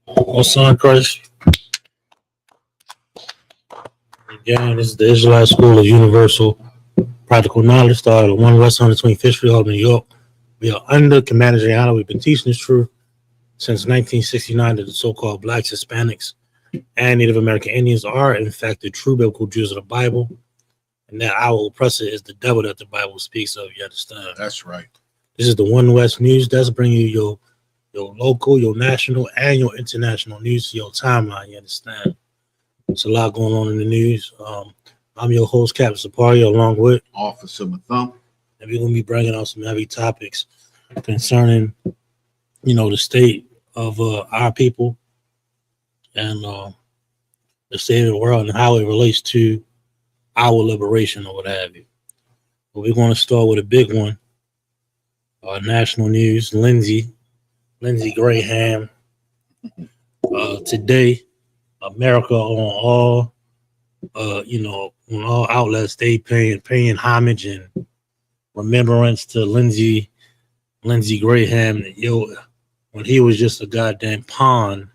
Oh, son Christ. Again, this is the Israelite School of Universal Practical Knowledge, started at 1 West 125th Street, Albany, New York. We are under Commander Gianna. We've been teaching this truth since 1969 that the so-called blacks, Hispanics, and Native American Indians are, in fact, the true biblical Jews of the Bible, and that our oppressor is the devil that the Bible speaks of. You understand? That's right. This is the One West News. That's bringing you your local, your national, and your international news to your timeline. You understand? There's a lot going on in the news. I'm your host, Captain Saparia, along with Officer Mathum. And we're going to be bringing out some heavy topics concerning, the state of our people and the state of the world and how it relates to our liberation or what have you. But we're going to start with a big one. National news, Lindsey Graham. Today, America on all outlets, they paying homage and remembrance to Lindsey Graham. When he was just a goddamn pawn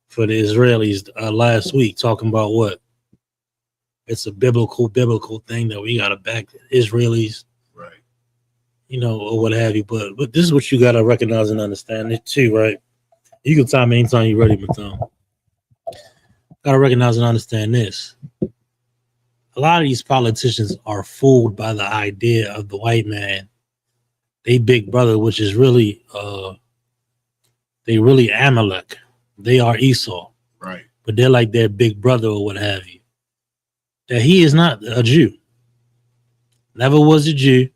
for the Israelis last week, talking about what? It's a biblical thing that we gotta back the Israelis, right? Or what have you. But this is what you gotta recognize and understand it too, right? You can time me anytime you're ready, Mathon. Gotta recognize and understand this. A lot of these politicians are fooled by the idea of the white man, they big brother, which is really Amalek. They are Esau. Right. But they're like their big brother or what have you. That he is not a Jew. Never was a Jew.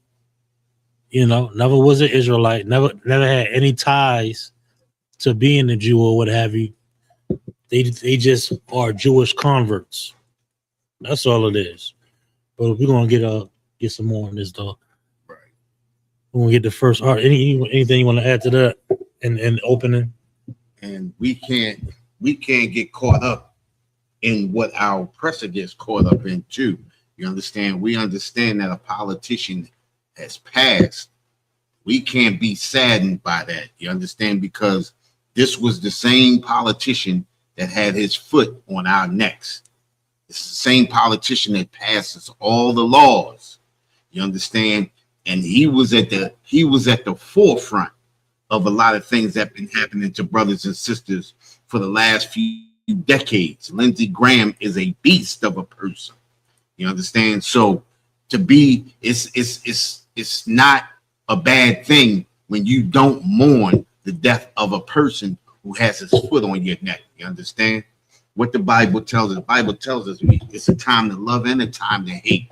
Never was an Israelite. Never had any ties to being a Jew or what have you. They just are Jewish converts. That's all it is. But we're gonna get some more on this though. Right. We're gonna get the first art. Anything you want to add to that in opening? And we can't get caught up in what our oppressor gets caught up in too. You understand? We understand that a politician has passed. We can't be saddened by that. You understand? Because this was the same politician that had his foot on our necks. It's the same politician that passes all the laws. You understand? And he was at the forefront of a lot of things that have been happening to brothers and sisters for the last few decades. Lindsey Graham is a beast of a person. You understand? So it's not a bad thing when you don't mourn the death of a person who has his foot on your neck. You understand? What the Bible tells us. The Bible tells us it's a time to love and a time to hate.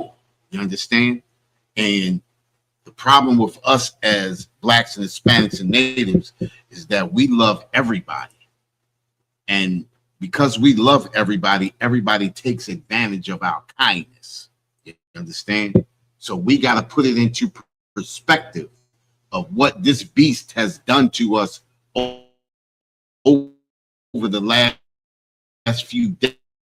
You understand? And the problem with us as blacks and Hispanics and natives is that we love everybody. And because we love everybody, everybody takes advantage of our kindness. You understand? So we got to put it into perspective of what this beast has done to us over the last few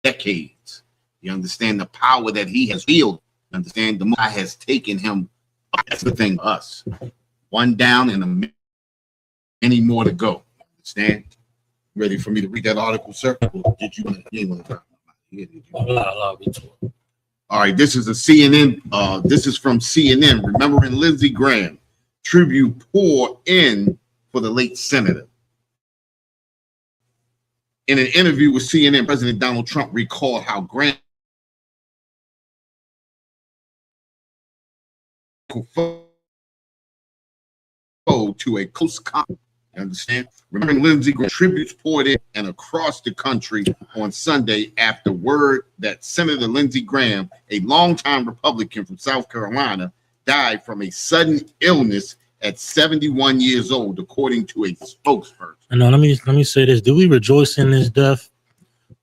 decades. You understand the power that he has wielded. You understand the more has taken him. That's the thing. Us, one down and many more to go. Understand? Ready for me to read that article, sir? Or did you want to? All right. This is a CNN. This is from CNN. Remembering Lindsey Graham, tribute pour in for the late senator. In an interview with CNN, President Donald Trump recalled how Graham to a close comment. You understand? Remembering Lindsey Graham, tributes poured in and across the country on Sunday after word that Senator Lindsey Graham, a longtime Republican from South Carolina, died from a sudden illness at 71 years old, according to a spokesperson. I know. Let me say this. Do we rejoice in his death?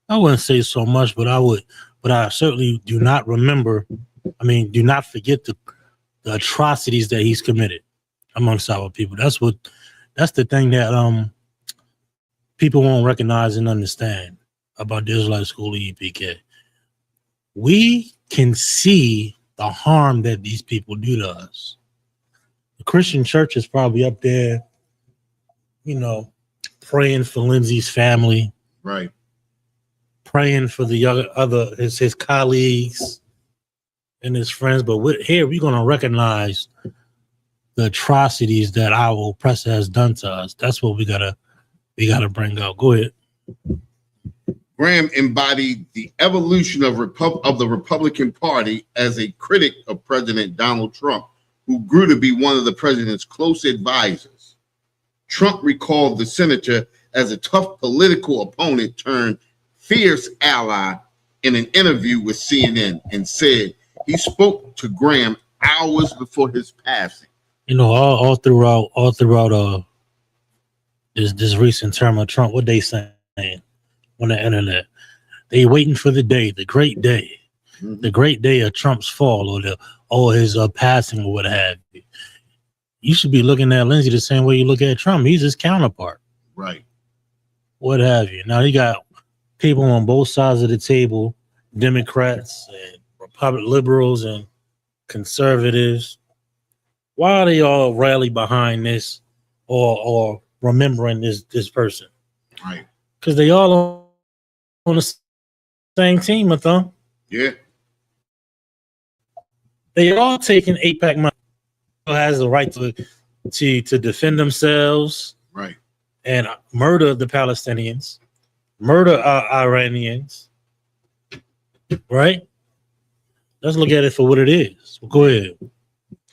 I wouldn't say so much, but I would. But I certainly do not remember. Do not forget the atrocities that he's committed amongst our people. That's the thing that people won't recognize and understand about the Israelite School of ISUPK. We can see the harm that these people do to us. The Christian church is probably up there, praying for Lindsey's family, Right. praying for the other his colleagues and his friends. But here we're going to recognize the atrocities that our oppressor has done to us. That's what we gotta bring out. Go ahead. Graham embodied the evolution of the Republican Party as a critic of President Donald Trump, who grew to be one of the president's close advisors. Trump recalled the senator as a tough political opponent turned fierce ally in an interview with CNN, and said he spoke to Graham hours before his passing. You know, all throughout this recent term of Trump, what they saying on the internet? They waiting for the day, the great day, the great day of Trump's fall or his passing or what have you. You should be looking at Lindsey the same way you look at Trump. He's his counterpart. Right. What have you. Now you got people on both sides of the table, Democrats and Republican liberals and conservatives. Why are they all rally behind this or remembering this person? Right. Because they all on the same team, Mathon. Yeah. They all taking AIPAC money. Has the right to defend themselves, right, and murder the Palestinians, murder Iranians, right? Let's look at it for what it is. Well, go ahead.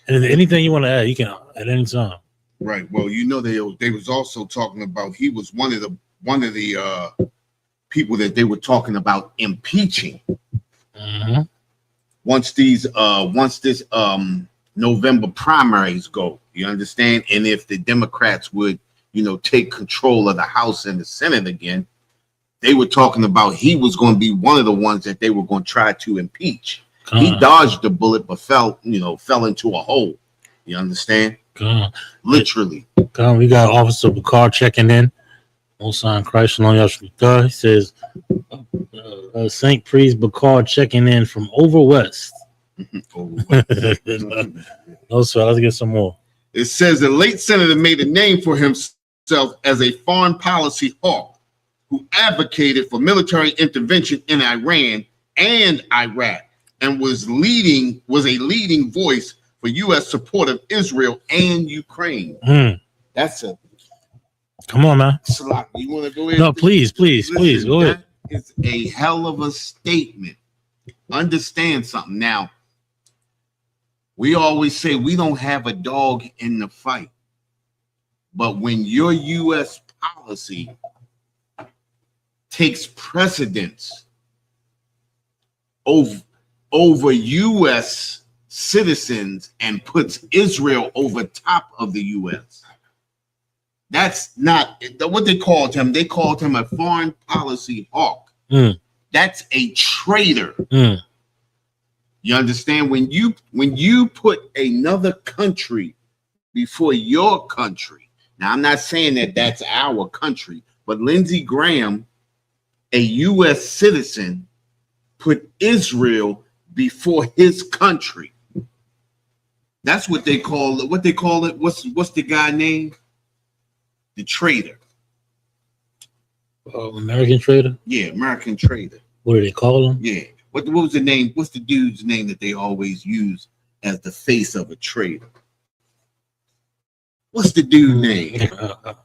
And anything you want to add, you can at any time. Right. Well, you know, they was also talking about he was one of the people that they were talking about impeaching. Mm-hmm. Once this November primaries go, you understand? And if the Democrats would, take control of the House and the Senate again, they were talking about he was going to be one of the ones that they were going to try to impeach. He dodged the bullet, but fell into a hole. You understand? Literally. We got Officer Bacard checking in. Most sign Christ on Yashvita. He says, St. Priest Bacard checking in from over west. No, sir. Let's get some more. It says the late senator made a name for himself as a foreign policy hawk who advocated for military intervention in Iran and Iraq, and was a leading voice for U.S. support of Israel and Ukraine. That's a come on, man. Salak, you want to go in? No, please, go ahead. It's a hell of a statement. Understand something now. We always say we don't have a dog in the fight. But when your U.S. policy takes precedence over U.S. citizens and puts Israel over top of the U.S., that's not what they called him. They called him a foreign policy hawk. That's a traitor. You understand? When you put another country before your country. Now, I'm not saying that that's our country, but Lindsey Graham, a U.S. citizen, put Israel before his country. That's what they call it. What they call it? What's the guy name? The traitor. American traitor? Yeah, American traitor. What do they call him? Yeah. What was the name? What's the dude's name that they always use as the face of a traitor? What's the dude's name?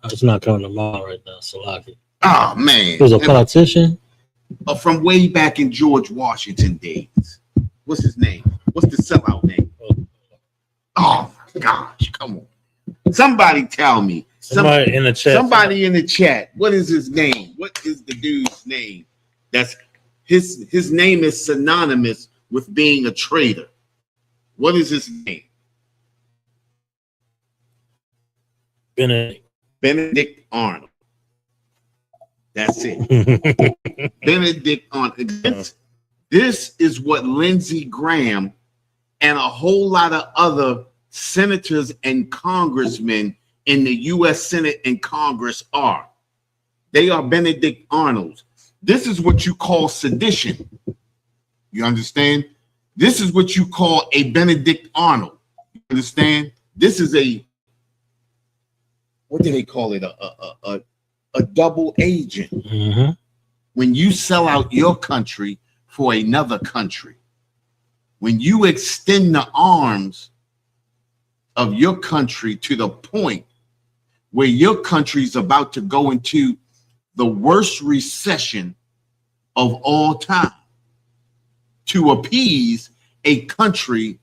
It's not coming to mind right now, Salaki. Oh, man. He was a politician? From way back in George Washington days. What's his name? What's the sellout name? Oh, my gosh. Come on. Somebody tell me. Somebody in the chat. Somebody in the chat. What is his name? What is the dude's name? That's his name is synonymous with being a traitor. What is his name? Benedict Arnold. That's it. Benedict Arnold. This is what Lindsey Graham and a whole lot of other senators and congressmen in the U.S. Senate and Congress are. They are Benedict Arnolds. This is what you call sedition. You understand? This is what you call a Benedict Arnold. You understand? This is what do they call it? a double agent. Mm-hmm. When you sell out your country for another country, when you extend the arms of your country to the point where your country is about to go into the worst recession of all time to appease a country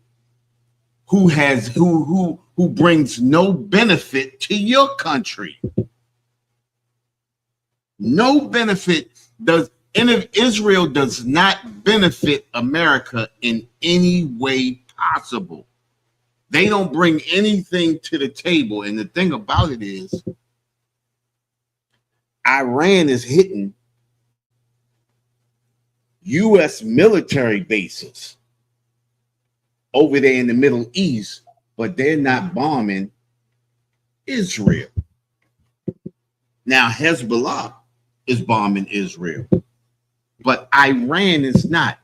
who brings no benefit to your country. No benefit does, and if Israel does not benefit America in any way possible. They don't bring anything to the table. And the thing about it is, Iran is hitting U.S. military bases over there in the Middle East, but they're not bombing Israel. Now, Hezbollah is bombing Israel, but Iran is not.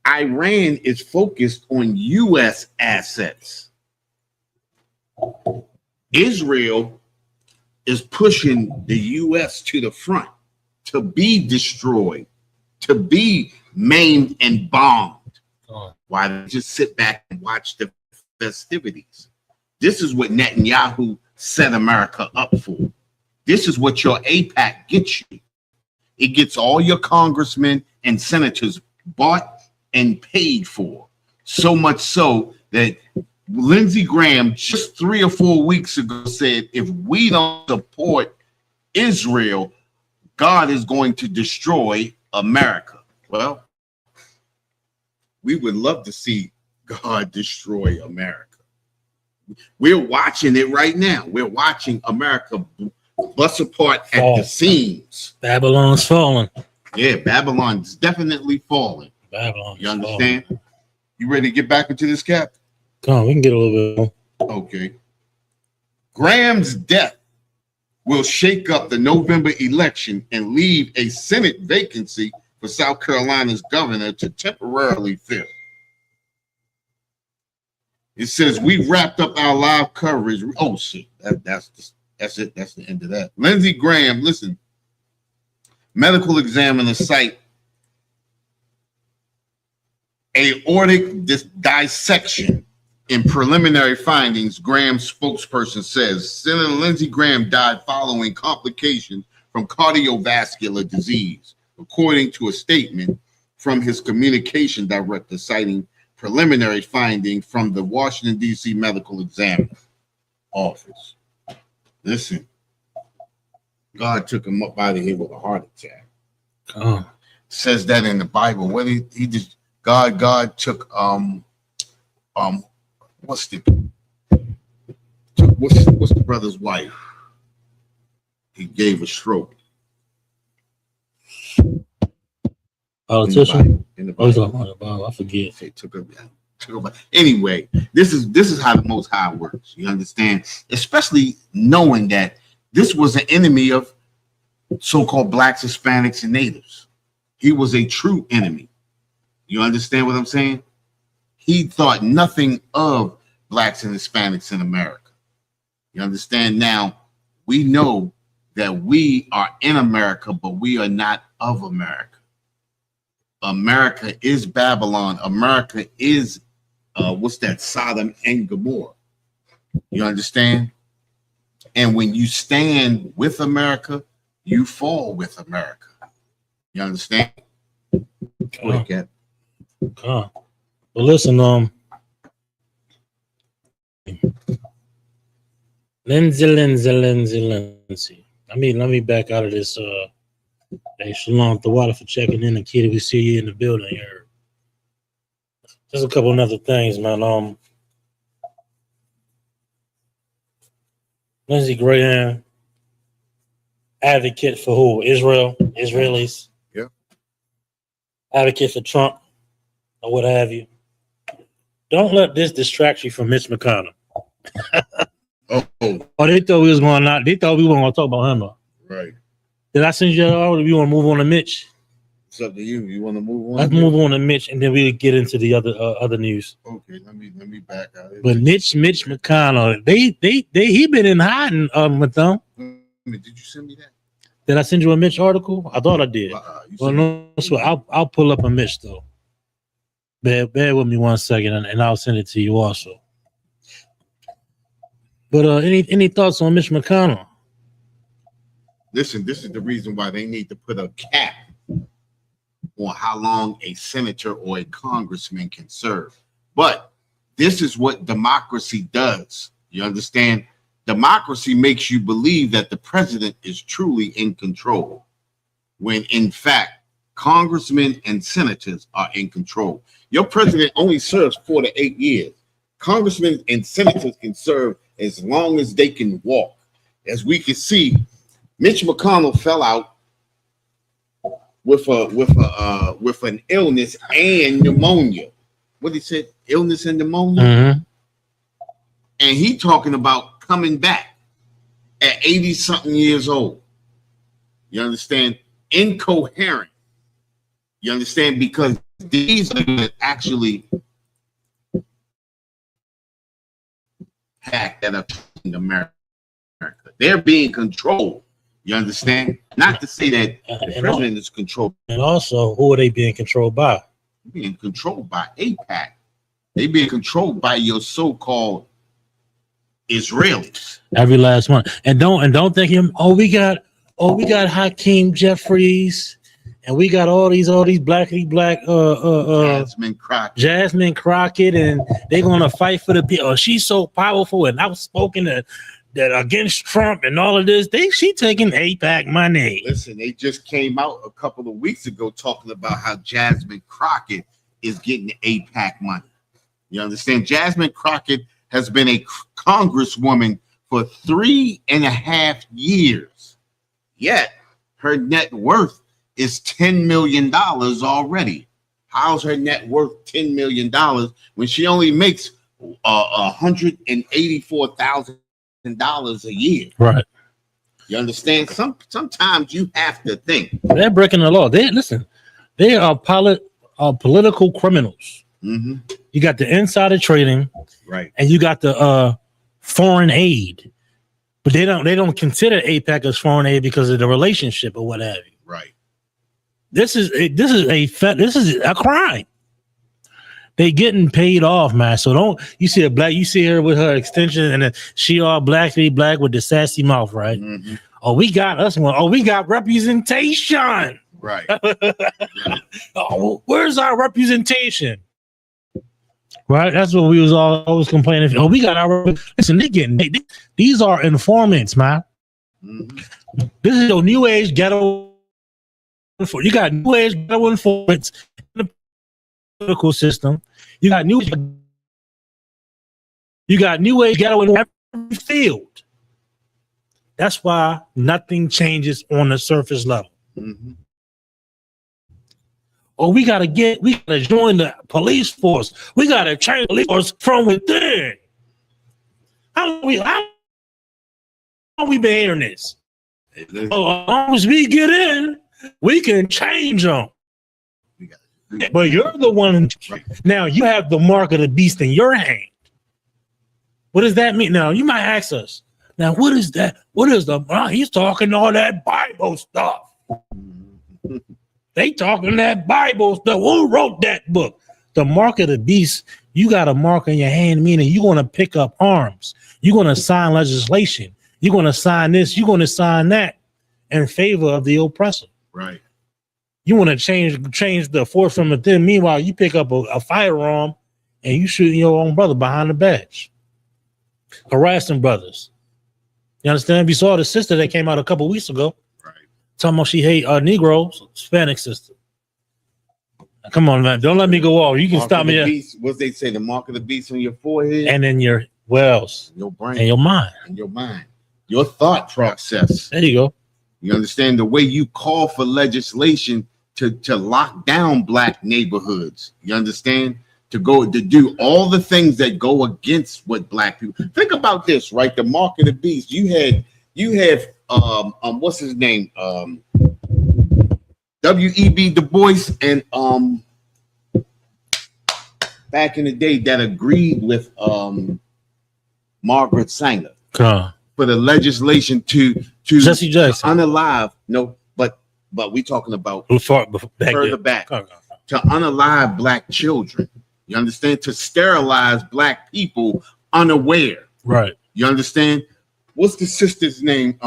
Iran is focused on U.S. assets. Israel is pushing the U.S. to the front to be destroyed, to be maimed and bombed. Why they just sit back and watch the festivities? This is what Netanyahu set America up for. This is what your AIPAC gets you. It gets all your congressmen and senators bought and paid for. So much so that Lindsey Graham just 3 or 4 weeks ago said, if we don't support Israel, God is going to destroy America. Well, we would love to see God destroy America. We're watching it right now. We're watching America bust apart at the seams. Babylon's falling. Yeah, Babylon's definitely falling. Babylon. You understand? Falling. You ready to get back into this, Cap? Come on, we can get a little bit more. Okay. Graham's death will shake up the November election and leave a Senate vacancy for South Carolina's governor to temporarily fill. It says we wrapped up our live coverage. Oh shit, that's it. That's the end of that. Lindsey Graham, listen. Medical examiner cite aortic dissection in preliminary findings. Graham's spokesperson says Senator Lindsey Graham died following complications from cardiovascular disease, according to a statement from his communication director citing preliminary finding from the Washington, D.C. Medical Examiner Office. Listen, God took him up out of here with a heart attack. Oh. Says that in the Bible. What he just God took what's the brother's wife? He gave a stroke. Politician? In the Bible. I forget. They took her. Anyway, this is how the Most High works. You understand? Especially knowing that this was an enemy of so-called blacks, Hispanics, and natives. He was a true enemy. You understand what I'm saying? He thought nothing of blacks and Hispanics in America. You understand? Now, we know that we are in America, but we are not of America. America is Babylon. America is, Sodom and Gomorrah. You understand? And when you stand with America, you fall with America. You understand? Well, listen, Lindsey. Let me back out of this. Hey, Shalom, the water for checking in, and Kitty, we see you in the building here. Just a couple of other things, man. Lindsey Graham, advocate for who? Israelis. Yeah. Advocate for Trump, or what have you. Don't let this distract you from Mitch McConnell. Oh, they thought we was going out. They thought we weren't going to talk about him. Right. Did I send you that order? You want to move on to Mitch? It's up to you. You want to move on? Let's move on to Mitch, and then we'll get into the other news. Okay, let me back out. But Mitch McConnell, he been in hiding with them. Did you send me that? Did I send you a Mitch article? I thought I did. Well, no, so I'll pull up a Mitch though. Bear with me 1 second, and I'll send it to you also. But any thoughts on Mitch McConnell? Listen, this is the reason why they need to put a cap on how long a senator or a congressman can serve. But this is what democracy does. You understand? Democracy makes you believe that the president is truly in control, when in fact, congressmen and senators are in control. Your president only serves 4 to 8 years. Congressmen and senators can serve as long as they can walk. As we can see, Mitch McConnell fell out with an illness and pneumonia. What he said, illness and pneumonia, and he talking about coming back at 80-something years old. You understand? Incoherent. You understand? Because these are that actually hack that are in America. They're being controlled. You understand? Not to say that the president is controlled. And also, who are they being controlled by? Being controlled by AIPAC. They being controlled by your so-called Israelis. Every last one. And don't think him. We got Hakeem Jeffries, and we got all these black Jasmine Crockett, and they're gonna fight for the people. She's so powerful and outspoken that against Trump and all of this. She taking AIPAC money. Listen, they just came out a couple of weeks ago talking about how Jasmine Crockett is getting AIPAC money. You understand? Jasmine Crockett has been a congresswoman for 3.5 years. Yet her net worth is $10 million already. How's her net worth $10 million when she only makes $184,000 a year? Right. You understand? Sometimes you have to think. They're breaking the law. They are political criminals. Mm-hmm. You got the insider trading, right, and you got the foreign aid, but they don't consider AIPAC as foreign aid because of the relationship or what have you. Right. This is a crime. They getting paid off, man. So don't you see you see her with her extension, and then she all black with the sassy mouth, right? Mm-hmm. Oh, we got us one. Oh, we got representation. Right. Oh, where's our representation? Right, that's what we was always complaining. Oh, we got our listen. These are informants, man. Mm-hmm. This is your new age ghetto. You got new age ghetto informants in the political system. You got new age ghetto in every field. That's why nothing changes on the surface level. Mm-hmm. Oh, we gotta join the police force. We gotta change the police force from within. How long we been hearing this? Oh, as long as we get in, we can change them. But you're the one. Now you have the mark of the beast in your hand. What does that mean? Now you might ask us. Now what is that? What is he's talking all that Bible stuff. They talking that Bible stuff. Who wrote that book? The mark of the beast. You got a mark on your hand, meaning you're going to pick up arms. You're going to sign legislation. You're going to sign this. You're going to sign that in favor of the oppressor. Right. You want to change the force from within. Meanwhile, you pick up a firearm and you shoot your own brother behind the badge, harassing brothers. You understand? We saw the sister that came out a couple weeks ago. Talking about she hate Negroes, Hispanic sister. Come on, man. Don't let me go off. You can stop me. What they say, the mark of the beast on your forehead. And then your wells. Your brain. And your mind. And your mind. Your thought process. There you go. You understand the way you call for legislation to lock down black neighborhoods. You understand? To do all the things that go against what black people. Think about this, right? The mark of the beast. You have what's his name? W.E.B. Du Bois and back in the day that agreed with Margaret Sanger. legislation to Jesse Jackson. unalive. No, but we talking about further back to unalive black children. You understand? To sterilize black people unaware. Right. You understand? What's the sister's name?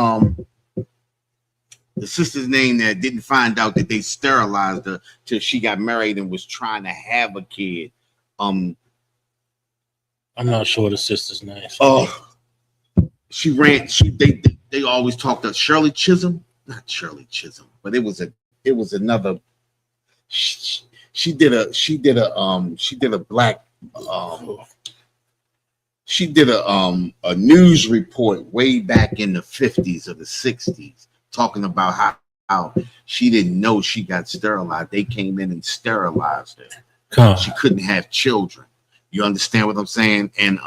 The sister's name that didn't find out that they sterilized her till she got married and was trying to have a kid. I'm not sure the sister's name. She ran. They always talked to Shirley Chisholm, not Shirley Chisholm, but it was another. She did a news report way back in the 50s or the 60s talking about how she didn't know she got sterilized. They came in and sterilized her. She couldn't have children. You understand what I'm saying? And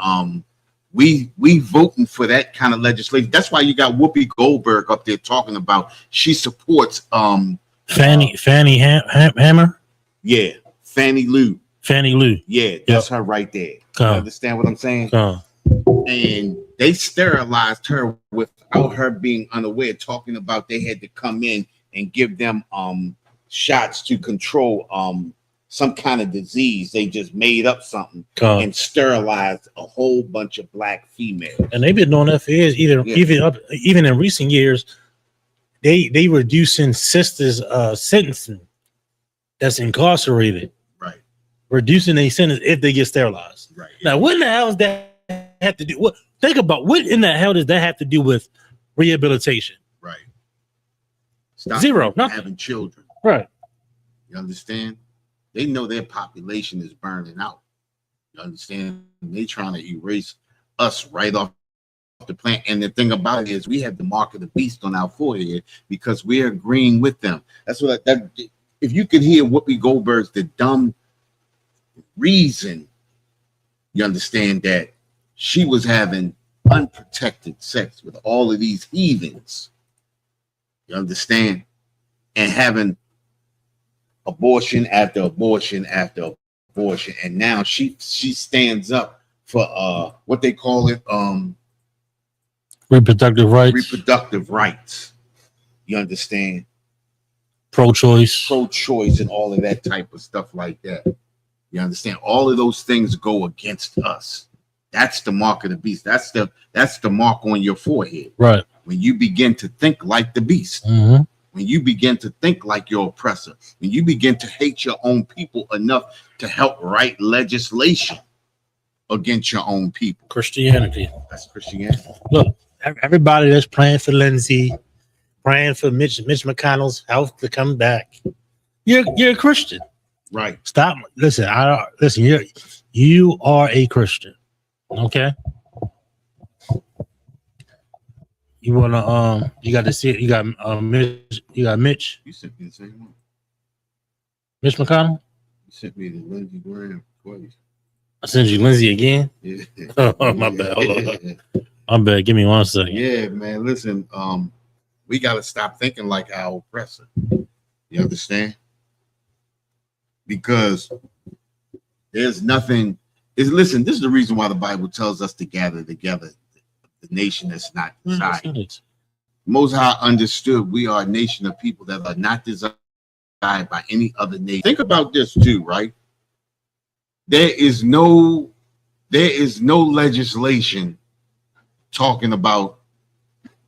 we voting for that kind of legislation. That's why you got Whoopi Goldberg up there talking about she supports Fannie Hammer. Yeah, Fannie Lou. Yeah, that's her right there. You understand what I'm saying? And they sterilized her without her being unaware, talking about they had to come in and give them shots to control some kind of disease. They just made up something and sterilized a whole bunch of black females. And they've been doing that for years. Even in recent years, they reducing sisters' sentencing that's incarcerated. Right. Reducing their sentence if they get sterilized. Right. Now, what in the hell does that have to do? Think about what in the hell does that have to do with rehabilitation? Right. Stop Zero. Nothing. Having children. Right. You understand? They know their population is burning out. You understand? They trying to erase us right off the planet. And the thing about it is we have the mark of the beast on our forehead because we're agreeing with them. That's what if you could hear Whoopi Goldberg's the dumb reason, you understand that she was having unprotected sex with all of these heathens. You understand? And having abortion after abortion after abortion. And now she stands up for what they call it, reproductive rights. You understand? Pro-choice and all of that type of stuff like that. You understand? All of those things go against us. That's the mark of the beast. That's the mark on your forehead. Right. When you begin to think like the beast. Mm-hmm. When you begin to think like your oppressor. When you begin to hate your own people enough to help write legislation against your own people. Christianity. That's Christianity. Look, everybody that's praying for Lindsey, praying for Mitch McConnell's health to come back. You're a Christian. Right. Stop. Listen, you are a Christian. Okay. You wanna you got to see it. You got Mitch. You sent me the same one. Mitch McConnell? You sent me the Lindsey Graham twice. I sent you Lindsey again? Yeah. Oh, my bad. Hold on. I'm bad. Give me 1 second. Yeah, man. Listen, we gotta stop thinking like our oppressor. You understand? Because there's nothing. Listen, this is the reason why the Bible tells us to gather together the nation that's not desired. Most High understood we are a nation of people that are not desired by any other nation. Think about this too, right? There is no legislation talking about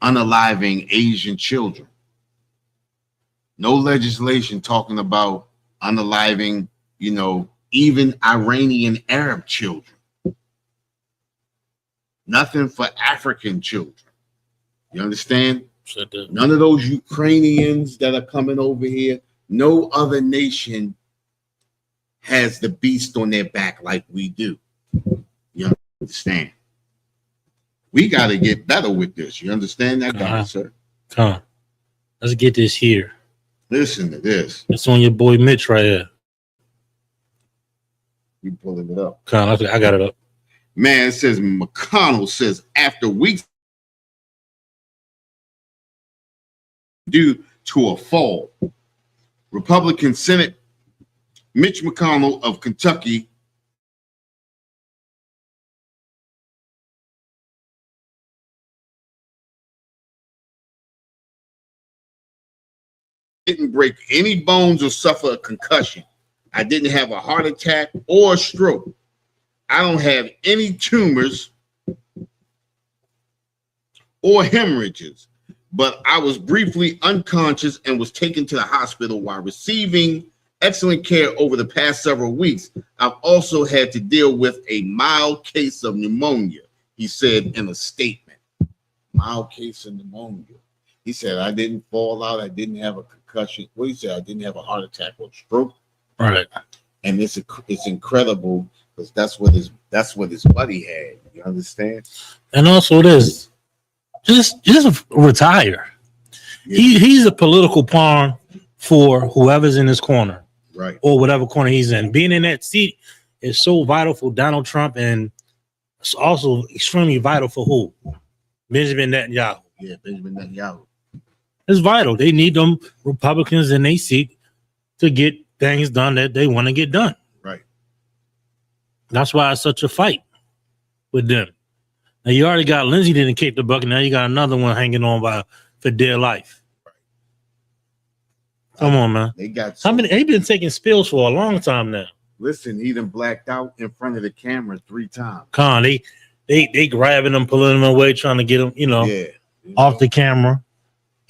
unaliving Asian children. No legislation talking about unaliving, even Iranian Arab children. Nothing for African children. You understand? None of those Ukrainians that are coming over here. No other nation has the beast on their back like we do. You understand? We got to get better with this. You understand that, sir? Come on. Let's get this here. Listen to this. It's on your boy Mitch right here. You pulling it up? Come on, I got it up. Man, it says McConnell says after weeks due to a fall, Republican Senate Mitch McConnell of Kentucky didn't break any bones or suffer a concussion. I didn't have a heart attack or a stroke. I don't have any tumors or hemorrhages, but I was briefly unconscious and was taken to the hospital while receiving excellent care over the past several weeks. I've also had to deal with a mild case of pneumonia, he said in a statement. Mild case of pneumonia. He said, I didn't fall out. I didn't have a concussion. What he said, I didn't have a heart attack or stroke. Right. And it's incredible because that's what his buddy had. You understand? And also this, just retire. Yeah. He's a political pawn for whoever's in his corner. Right. Or whatever corner he's in. Being in that seat is so vital for Donald Trump, and it's also extremely vital for who? Benjamin Netanyahu. Yeah, Benjamin Netanyahu. It's vital. They need them Republicans in their seat to get things done that they want to get done. Right. That's why it's such a fight with them. Now you already got Lindsey didn't kick the bucket. Now you got another one hanging on for dear life. Right. Come on, man. They got how many? They've been taking spills for a long time now. Listen, he done blacked out in front of the camera 3 times. Con, they grabbing them, pulling them away, trying to get them, off the camera.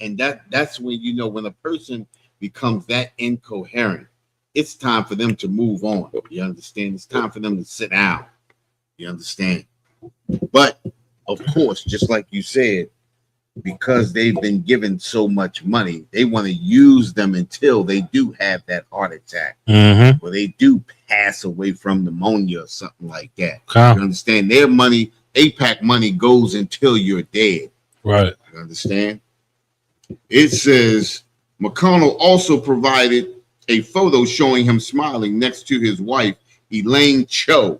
And that's when when a person becomes that incoherent, it's time for them to move on. You understand? It's time for them to sit down. You understand? But of course, just like you said, because they've been given so much money, they want to use them until they do have that heart attack, or they do pass away from pneumonia or something like that. Okay. You understand? Their money, AIPAC money, goes until you're dead. Right. You understand? It says McConnell also provided a photo showing him smiling next to his wife, Elaine Cho.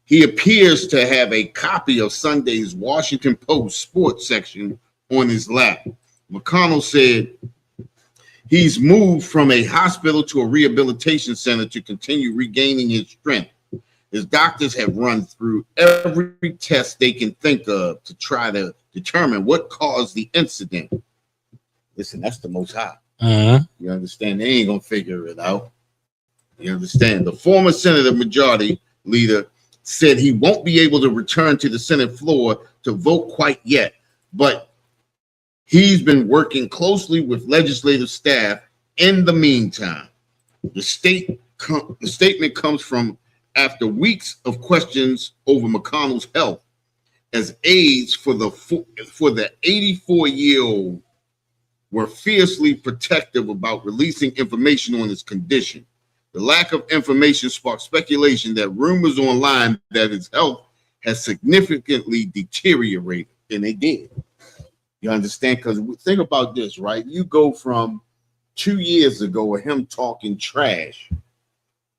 He appears to have a copy of Sunday's Washington Post sports section on his lap. McConnell said he's moved from a hospital to a rehabilitation center to continue regaining his strength. His doctors have run through every test they can think of to try to determine what caused the incident. Listen, that's the Most High. You understand? They ain't gonna figure it out. You understand? The former Senate Majority Leader said he won't be able to return to the Senate floor to vote quite yet, but he's been working closely with legislative staff in the meantime. The statement comes from after weeks of questions over McConnell's health, as aides for the 84-year-old were fiercely protective about releasing information on his condition. The lack of information sparked speculation that rumors online that his health has significantly deteriorated, and they did. You understand? Because think about this, right? You go from 2 years ago of him talking trash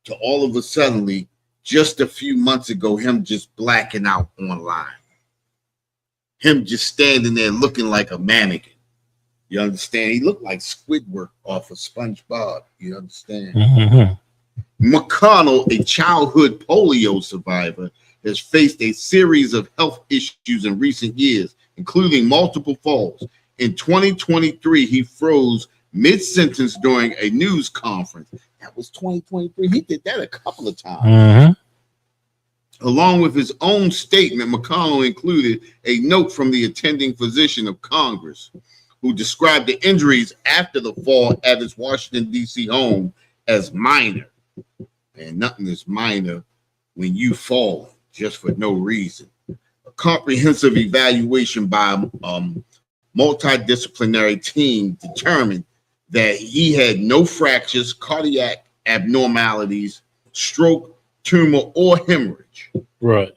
to all of a sudden, just a few months ago, him just blacking out online. Him just standing there looking like a mannequin. You understand? He looked like Squidward off of SpongeBob. You understand? McConnell, a childhood polio survivor, has faced a series of health issues in recent years, including multiple falls. In 2023, he froze mid-sentence during a news conference. That was 2023. He did that a couple of times. Along with his own statement, McConnell included a note from the attending physician of Congress, who described the injuries after the fall at his Washington, D.C. home as minor. And nothing is minor when you fall just for no reason. A comprehensive evaluation by a multidisciplinary team determined that he had no fractures, cardiac abnormalities, stroke, tumor, or hemorrhage. Right.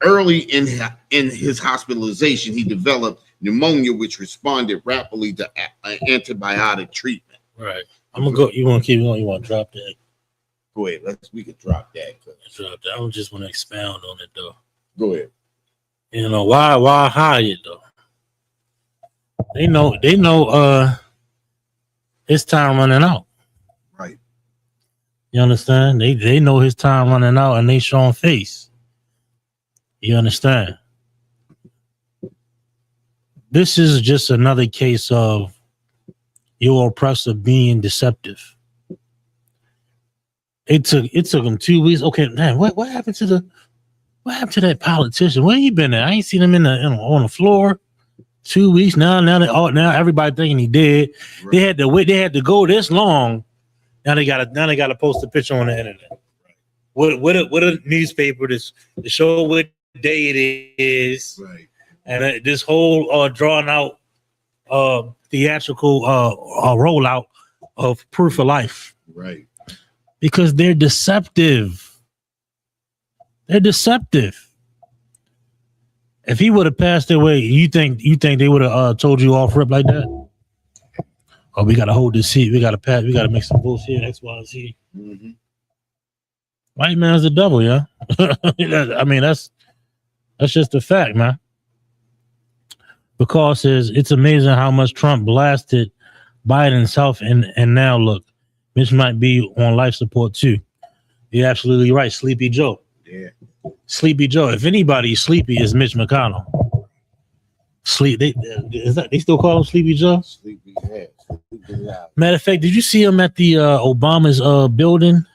Early in his hospitalization, he developed pneumonia, which responded rapidly to antibiotic treatment. Right. I'm gonna go. You want to keep going? You want to drop that? Go ahead. We could drop that. Drop that. I just want to expound on it though. Go ahead. You know why hide it though? They know. His time running out. Right. You understand? They know his time running out, and they showing face. You understand? This is just another case of, your oppressor being deceptive. It took him 2 weeks. Okay, man, what happened to that politician? Where you been at? I ain't seen him on the floor. 2 weeks now everybody thinking he dead. Right. They had to wait. They had to go this long. Now they got to post a picture on the internet. What a newspaper to show what day it is. Right. And this whole drawn out theatrical rollout of proof of life. Right. Because they're deceptive. They're deceptive. If he would have passed away, you think they would have told you off rip like that? Oh, we gotta hold this seat. We gotta pass. We gotta make some bullshit. X, Y, Z. Mm-hmm. White man's the devil, yeah. I mean, that's just a fact, man. Because it's amazing how much Trump blasted Biden's health, and now look, Mitch might be on life support too. You're absolutely right, Sleepy Joe. Yeah. Sleepy Joe. If anybody's sleepy, it's Mitch McConnell. They still call him Sleepy Joe? Sleepy, yeah. Matter of fact, did you see him at the Obama's building?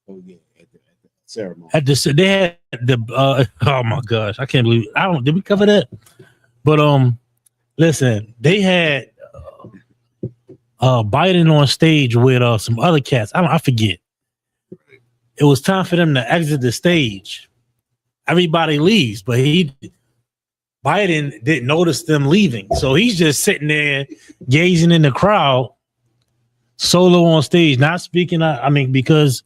Oh yeah, at the ceremony. They had the oh my gosh, I can't believe did we cover that? But listen, they had Biden on stage with some other cats. I forget. It was time for them to exit the stage. Everybody leaves, but Biden didn't notice them leaving. So he's just sitting there gazing in the crowd, solo on stage, not speaking. I mean, because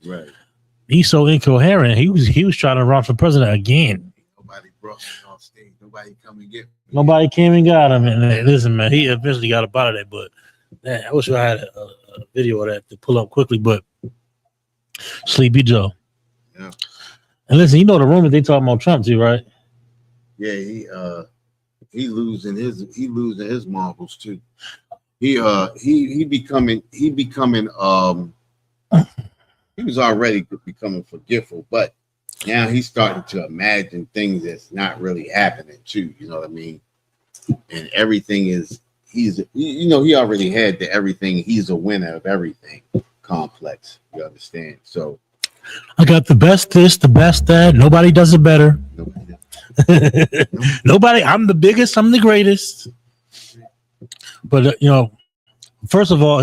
he's so incoherent. He was trying to run for president again. Nobody brought him off stage. Nobody come and get him. Nobody came and got him. And listen, man, he eventually got up out of that. But man, I wish I had a video of that to pull up quickly. But Sleepy Joe. Yeah. And listen, you know the rumors they talking about Trump too, right? Yeah, he losing his marbles too. He was already becoming forgetful, but now he's starting to imagine things that's not really happening too. You know what I mean? And everything he already had the everything. He's a winner of everything complex. You understand? So I got the best this, the best that. Nobody does it better. Nobody. I'm the biggest. I'm the greatest. But first of all,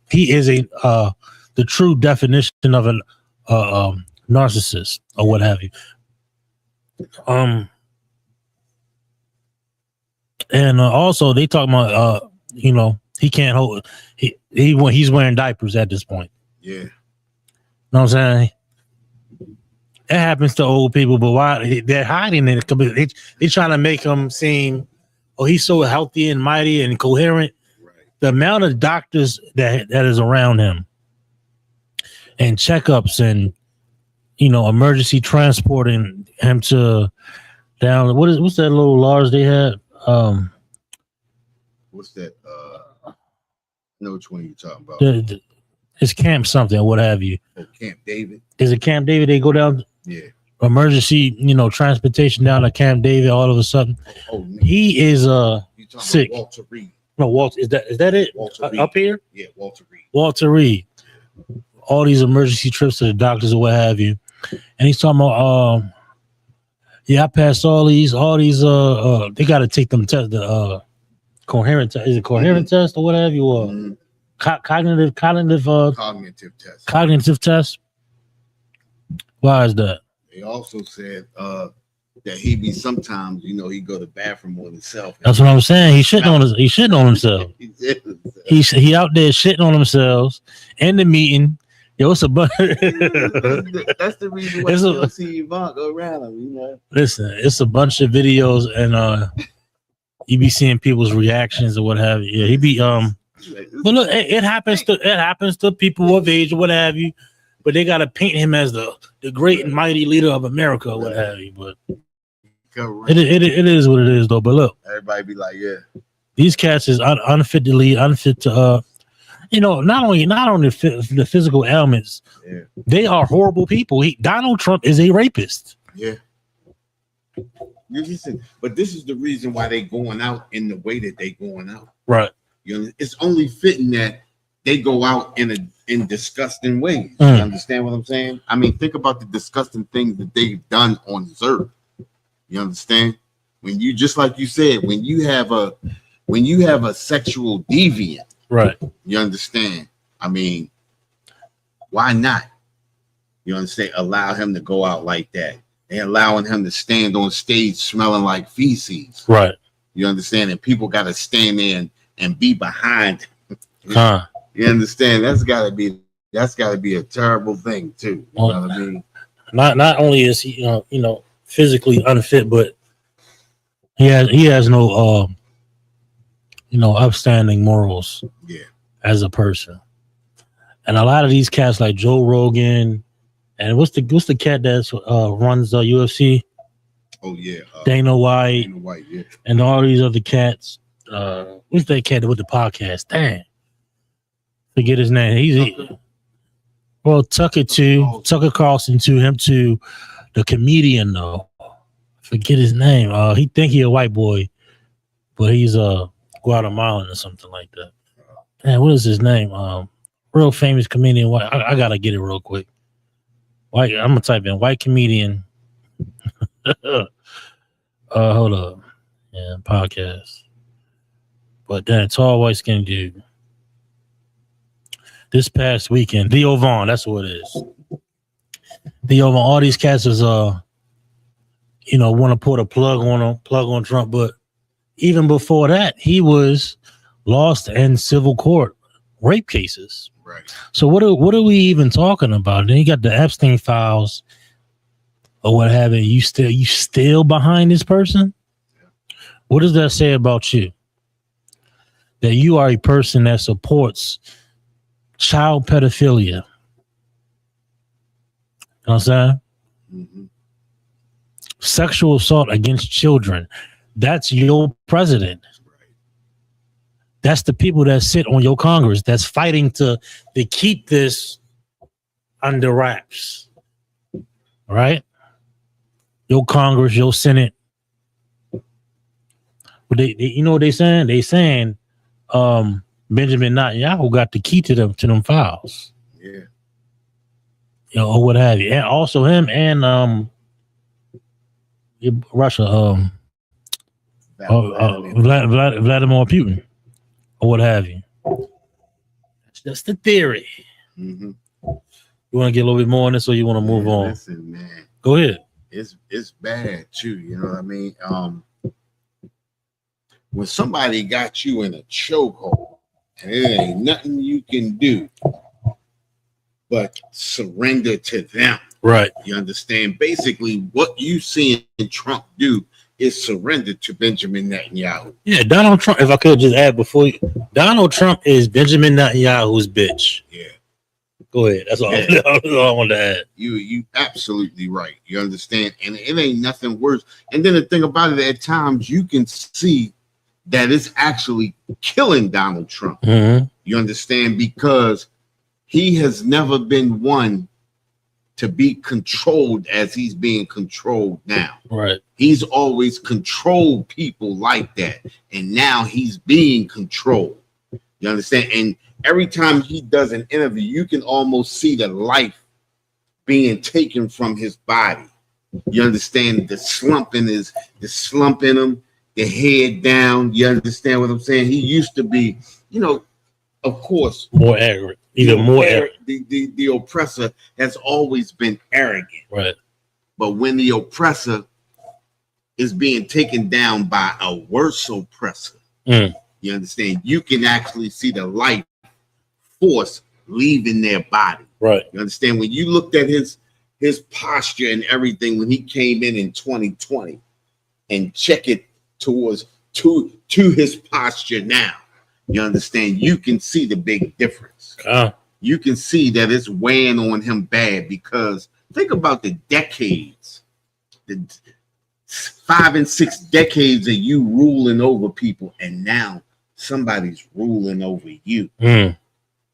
he is the true definition of a narcissist or what have you. And also they talk about he can't hold. He's wearing diapers at this point. Yeah. Know what I'm saying? It happens to old people, but why they're hiding it? They're trying to make him seem, he's so healthy and mighty and coherent. Right. The amount of doctors that is around him and checkups and emergency transporting him to down. What's that little Lars they had? What's that? I know which one you're talking about. It's Camp something or what have you. Oh, Camp David. Is it Camp David? They go down. Yeah. Emergency, transportation down to Camp David. All of a sudden, he is sick. Walter Reed. No, Walter. Is that it? Up here? Yeah, Walter Reed. Walter Reed. All these emergency trips to the doctors or what have you, and he's talking about. I passed all these. They got to take them tests. The coherent test. Is it coherent test or what have you? Cognitive test. Cognitive test. Why is that? They also said that he be sometimes, he go to the bathroom on himself. That's what I'm saying. He's shitting on himself. He out there shitting on himself in the meeting. Yo, it's a bunch. That's the reason why you don't see Ivanka around him. Listen, it's a bunch of videos, and you be seeing people's reactions or what have you. Yeah, he be But look, it happens to people of age or what have you. But they gotta paint him as the great and mighty leader of America or what have you. But it is what it is though. But look, everybody be like, yeah, these cats is unfit to lead, unfit to not only the physical ailments, they are horrible people. Donald Trump is a rapist. Yeah. Listen, but this is the reason why they going out in the way that they going out. Right. It's only fitting that they go out in disgusting ways. You understand what I'm saying? I mean, think about the disgusting things that they've done on this earth. You understand? When you, just like you said, when you have a sexual deviant, right? You understand? I mean, why not? You understand? Allow him to go out like that. They allowing him to stand on stage smelling like feces. Right. You understand? And people got to stand there and be behind him. You understand? That's got to be a terrible thing too. You know what I mean? Not only is he physically unfit, but he has no upstanding morals. Yeah. As a person. And a lot of these cats like Joe Rogan and what's the cat that runs UFC? Oh yeah, Dana White. Dana White, yeah. And all these other cats. What's that cat with the podcast? Dang, forget his name. Tucker Carlson too. Him too. The comedian though, forget his name. He think he a white boy, but he's Guatemalan or something like that. Man, what is his name? Real famous comedian. White. I gotta get it real quick. White. I'm gonna type in white comedian. Hold up. Yeah, podcast. But that tall white skinny dude. This past weekend, Theo Vaughn. That's what it is. Theo Vaughn. All these cats is want to put a plug on Trump, but even before that, he was lost in civil court rape cases. Right. So what are we even talking about? Then you got the Epstein files or what have you. You still behind this person? What does that say about you? That you are a person that supports child pedophilia. You know what I'm saying? Mm-hmm. Sexual assault against children. That's your president. That's the people that sit on your Congress that's fighting to keep this under wraps. Right? Your Congress, your Senate. But they you know what they saying? They saying Benjamin Netanyahu got the key to them files. Yeah. Or what have you. And also him and Russia, Vladimir Putin. Or what have you. That's the theory. Mm-hmm. You want to get a little bit more on this, or you want to move on? Listen, man. Go ahead. It's bad too. You know what I mean? When somebody got you in a chokehold, and it ain't nothing you can do but surrender to them. Right. You understand? Basically, what you seeing Trump do is surrender to Benjamin Netanyahu. Yeah, Donald Trump, if I could just add before you, Donald Trump is Benjamin Netanyahu's bitch. Yeah. Go ahead. That's all, that's all I wanted to add. You absolutely right. You understand? And it ain't nothing worse. And then the thing about it, at times you can see that it's actually killing Donald Trump. Mm-hmm. You understand? Because he has never been one to be controlled as he's being controlled now. Right. He's always controlled people like that. And now he's being controlled. You understand? And every time he does an interview, you can almost see the life being taken from his body. You understand? The slump in him, the head down. You understand what I'm saying? He used to be, of course, more arrogant. The oppressor has always been arrogant. Right. But when the oppressor is being taken down by a worse oppressor, you understand? You can actually see the life force leaving their body. Right. You understand? When you looked at his posture and everything when he came in 2020 and check it towards to his posture now, you understand? You can see the big difference. You can see that it's weighing on him bad, because think about the decades, the 5 and 6 decades of you ruling over people, and now somebody's ruling over you.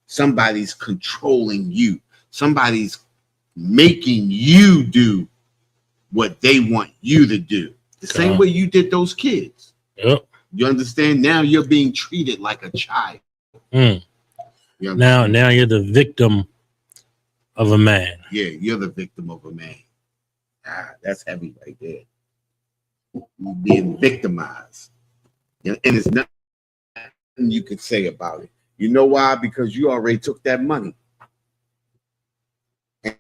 Somebody's controlling you. Somebody's making you do what they want you to do. The same way you did those kids. Yep. You understand? Now you're being treated like a child. You Now understand? you're the victim of a man. Yeah, you're the victim of a man. That's heavy right there. You're being victimized. And it's nothing you could say about it. You know why? Because you already took that money. And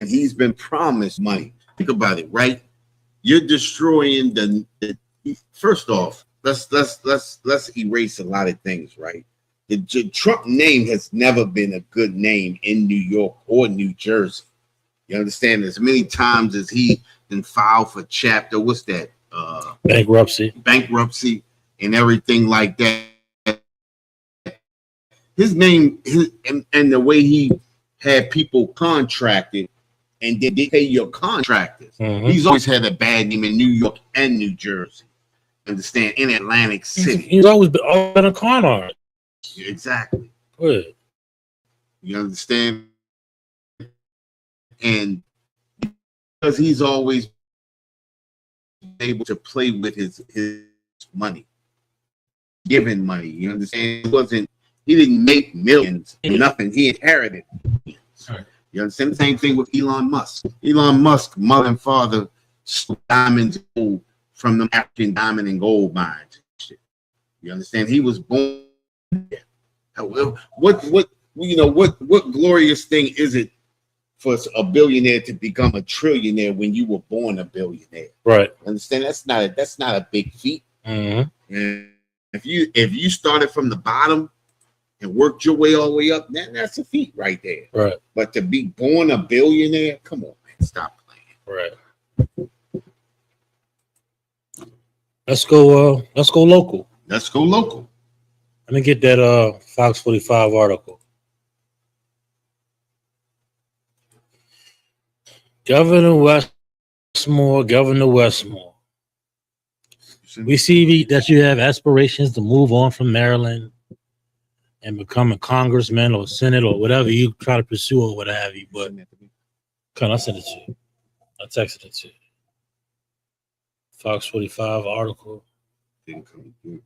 he's been promised money. Think about it, right? You're destroying the first off, let's erase a lot of things, right? The Trump name has never been a good name in New York or New Jersey. You understand? As many times as he been filed for chapter, what's that? Bankruptcy and everything like that. His name and the way he had people contracted and they pay your contractors. Mm-hmm. He's always had a bad name in New York and New Jersey. Understand? In Atlantic City. He's always been a con artist. Exactly. Good. You understand? And because he's always able to play with his money, giving money. You understand? He didn't make millions, nothing. He inherited millions. Right. You understand? The same thing with Elon Musk. Elon Musk, mother and father, stole diamonds and gold from the African diamond and gold mines. You understand? He was born there. What glorious thing is it for a billionaire to become a trillionaire when you were born a billionaire? Right. Understand? That's not a big feat. Mm-hmm. And if you started from the bottom and worked your way all the way up, then that's a feat right there. Right. But to be born a billionaire, come on, man, stop playing. Right. Let's go local. Let's go local. Let me get that Fox 45 article. Governor Westmore. We see that you have aspirations to move on from Maryland and become a congressman or senate or whatever you try to pursue or what have you. But I sent it to you. I texted it to you. Fox 45 article. Didn't come through.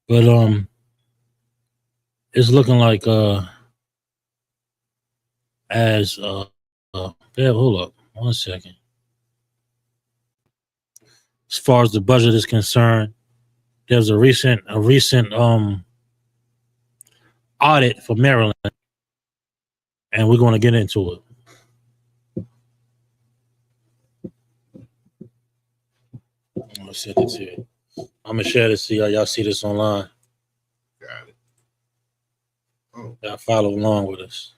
But it's looking like hold up 1 second. As far as the budget is concerned, there's a recent audit for Maryland, and we're going to get into it. I'll send it to you. I'm gonna share this so y'all see this online. Got it. Oh, y'all follow along with us.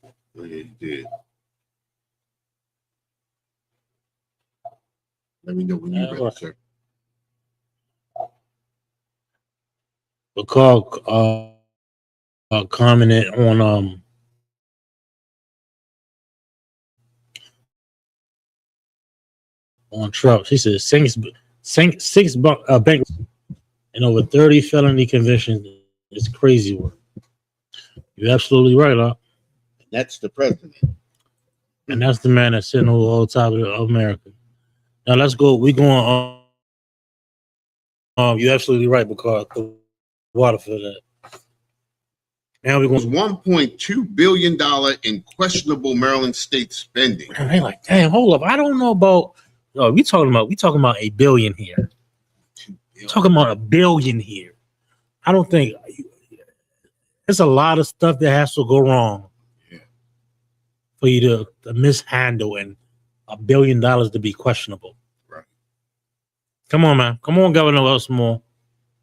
Oh, yeah, you did. Let me know when you're ready, sir. McCall commented on Trump. She said six bank and over 30 felony convictions. It's crazy work. You're absolutely right, huh? That's the president. And that's the man that's sitting over top of America. Now let's go. We're going you're absolutely right, because the water for that. Now we're going $1.2 billion in questionable Maryland state spending. And they like, damn, hold up. I don't know about we talking about a billion here. Talking about a billion here. I don't think there's a lot of stuff that has to go wrong for you to mishandle and $1 billion to be questionable. Right. Come on, man. Come on, Governor Westmore.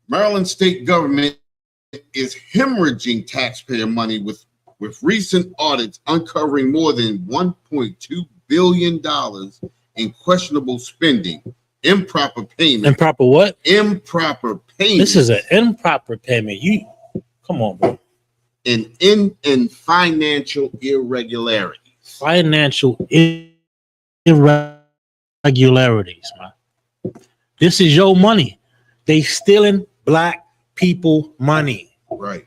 Maryland state government is hemorrhaging taxpayer money with recent audits uncovering more than $1.2 billion in questionable spending, improper payment. Improper what? Improper payment. This is an improper payment. Come on, bro. In financial irregularities. Financial irregularities, man. This is your money. They stealing black people money. Right.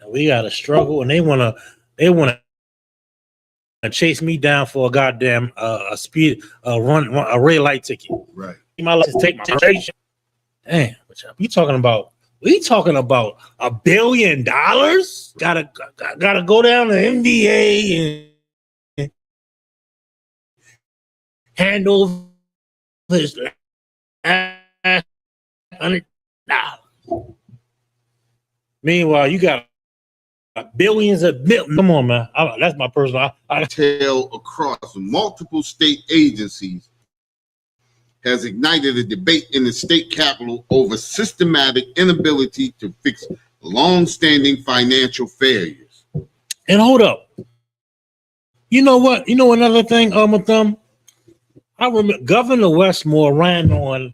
We got to struggle, and they want to chase me down for a goddamn a speed run a red light ticket. Right. My license, take my registration. Damn, we talking about $1 billion. Gotta go down to NBA and handle his $100. Meanwhile, you got billions of millions. Come on, man. That's my personal. Tail across multiple state agencies has ignited a debate in the state capitol over systematic inability to fix long-standing financial failures. And hold up. You know what? You know another thing, Thumb? I remember Governor Westmore ran on,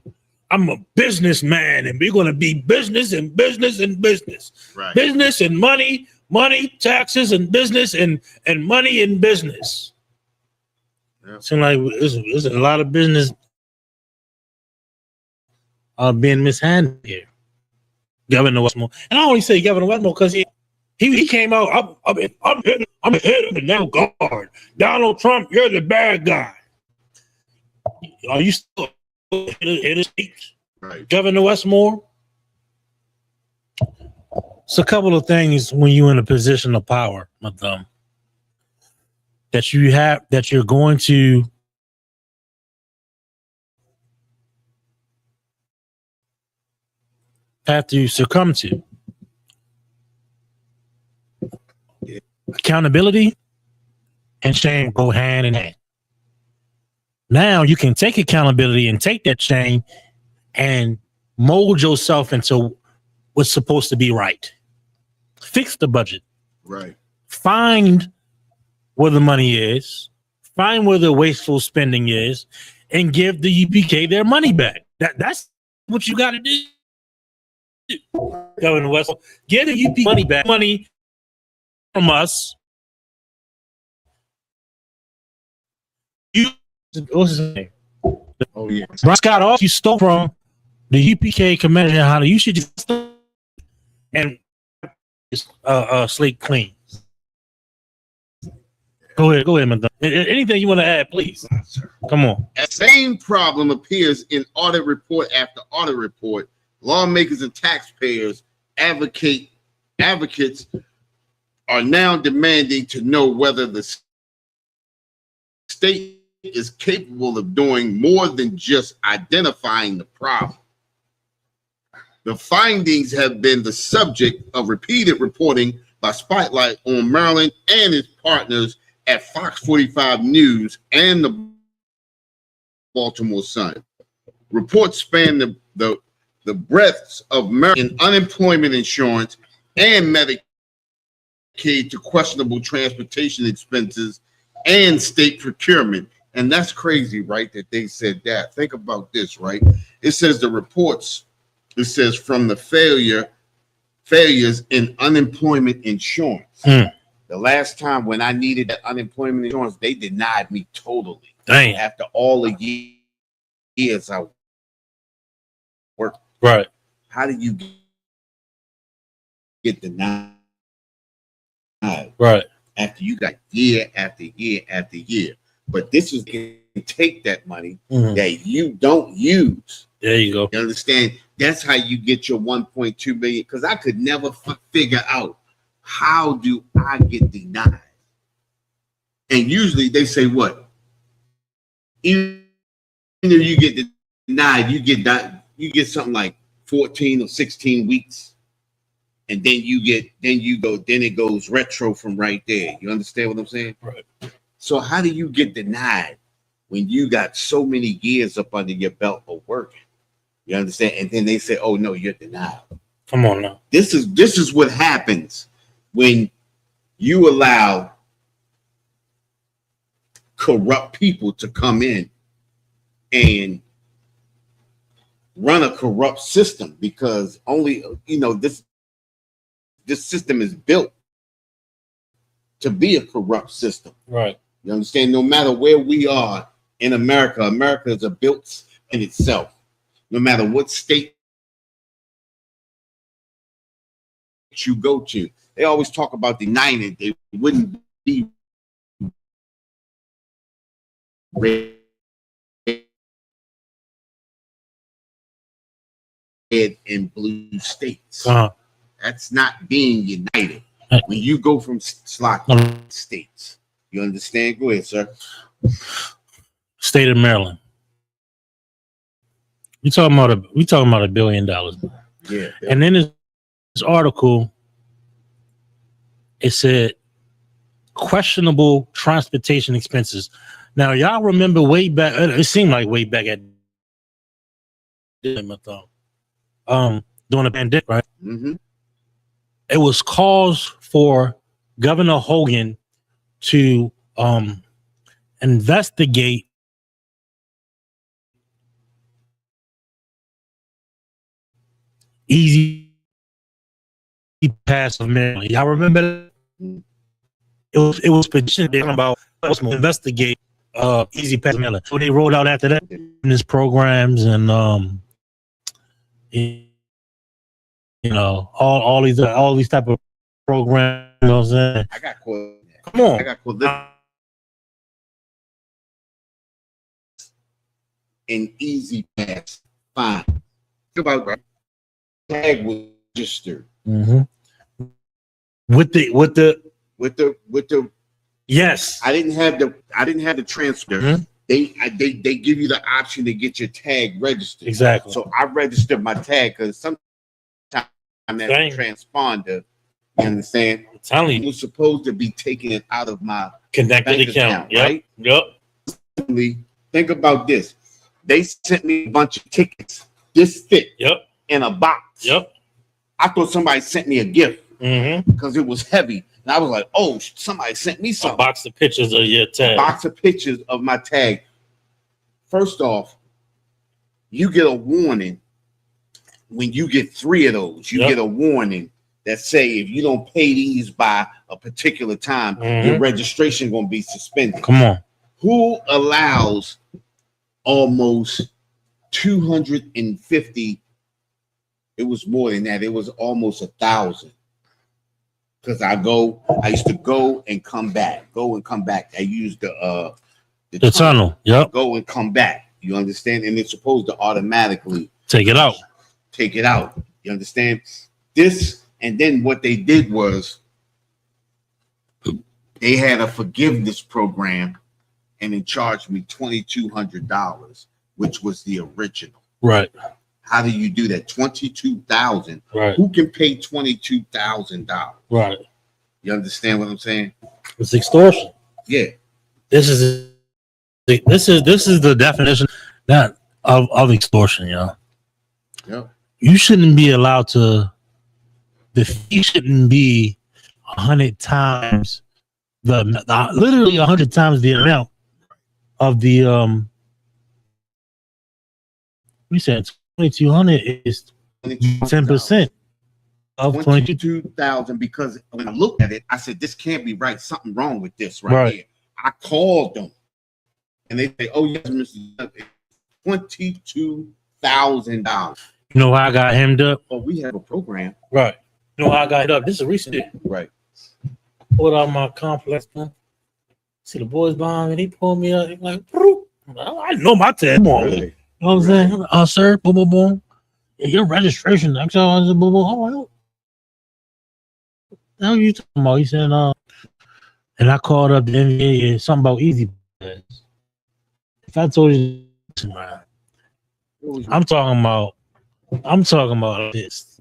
I'm a businessman, and we're going to be business and business and business. Right. Business and money, taxes and business and money and business. Yeah. Seems like there's a lot of business being mishandled here. Governor Westmore. And I only say Governor Westmore because he came out, I'm head of the National Guard. Donald Trump, you're the bad guy. Are you still in the speech? Right. Governor Westmore? It's a couple of things when you're in a position of power, my thumb, that you're going to have to succumb to. Accountability and shame go hand in hand. Now you can take accountability and take that shame and mold yourself into what's supposed to be right. Fix the budget. Right. Find where the money is. Find where the wasteful spending is, and give the UPK their money back. That's what you got to do. Governor West, get the UP money back. Money from us. What's his name? Oh yeah. Scott, all you stole from the UPK commander, how you should just and slate clean. Go ahead, man. Anything you want to add, please? Come on. The same problem appears in audit report after audit report. Lawmakers and taxpayers advocates are now demanding to know whether the state is capable of doing more than just identifying the problem. The findings have been the subject of repeated reporting by Spotlight on Maryland and its partners at Fox 45 News and the Baltimore Sun. Reports span the breadths of Maryland unemployment insurance and Medicaid to questionable transportation expenses and state procurement. And that's crazy, right? That they said that. Think about this, right? It says the reports, it says from the failures in unemployment insurance. The last time when I needed that unemployment insurance, they denied me totally. Dang. After all the years I worked. Right. How do you get denied? Right. After you got year after year after year. But this is going to take that money that you don't use. There you go. You understand? That's how you get your 1.2 million. Because I could never figure out, how do I get denied? And usually they say what? Even if you get denied, you get something like 14 or 16 weeks. And then it goes retro from right there. You understand what I'm saying? Right. So how do you get denied when you got so many years up under your belt of working? You understand? And then they say, oh no, you're denied. Come on now. This is what happens when you allow corrupt people to come in and run a corrupt system, because only, this system is built to be a corrupt system. Right. You understand? No matter where we are in America, America is a built in itself. No matter what state you go to, they always talk about denying it. They wouldn't be red and blue states. That's not being united. When you go from slot states, you understand? Go ahead, sir. State of Maryland. We talking about $1 billion. Yeah. And then this article, it said questionable transportation expenses. Now, y'all remember way back? It seemed like way back at during the pandemic, right? Mm-hmm. It was calls for Governor Hogan to investigate Easy Pass of Maryland. Y'all remember that? It was petitioned about investigate Easy Pass of Maryland. So they rolled out after that these programs and all these type of programs. You know what I'm saying? I got caught. Come on. I got caught in Easy Pass. Fine. Think about right. Tag was registered. Mm-hmm. With the yes. I didn't have the transfer. Mm-hmm. They give you the option to get your tag registered. Exactly. So I registered my tag because sometimes that's a transponder. You understand? I'm telling you, it was supposed to be taking it out of my connected account. Yep. Right? Yep. Think about this. They sent me a bunch of tickets this thick. Yep. In a box. Yep. I thought somebody sent me a gift mm-hmm. because it was heavy. And I was like, oh, somebody sent me something. A box of pictures of your tag. A box of pictures of my tag. First off, you get a warning when you get 3 of those. You get a warning that say if you don't pay these by a particular time, mm-hmm. your registration going to be suspended. Come on. Who allows almost 250? It was more than that. It was almost 1,000. Because I used to go and come back. I used the tunnel. Yep. Go and come back. You understand? And it's supposed to automatically take it out. You understand? This, and then what they did was they had a forgiveness program and it charged me $2,200, which was the original. Right. How do you do that? $22,000. Right. Who can pay $22,000? Right. You understand what I'm saying? It's extortion. Yeah. This is the definition of extortion, y'all. Yep. You shouldn't be allowed to. The fee shouldn't be 100 times literally 100 times the amount of the we said 2,200 is 10% of 22,000. Because when I looked at it, I said, "This can't be right. Something wrong with this right here." I called them, and they say, "Oh yes, Mr. $22,000." You know how I got hemmed up? Oh, we have a program, right? You know how I got hemmed up? This is a recent day, right? Pulled out my complex plan. See the boys behind me, they pulled me up. They like, I know my tag. Come on, really? You know what I'm saying? Sir, boom, boom, boom. Yeah, your registration, boom, boom. Oh, how are you talking about? He said, and I called up the NBA, something about Easy Pass. If I told you, I'm talking about this.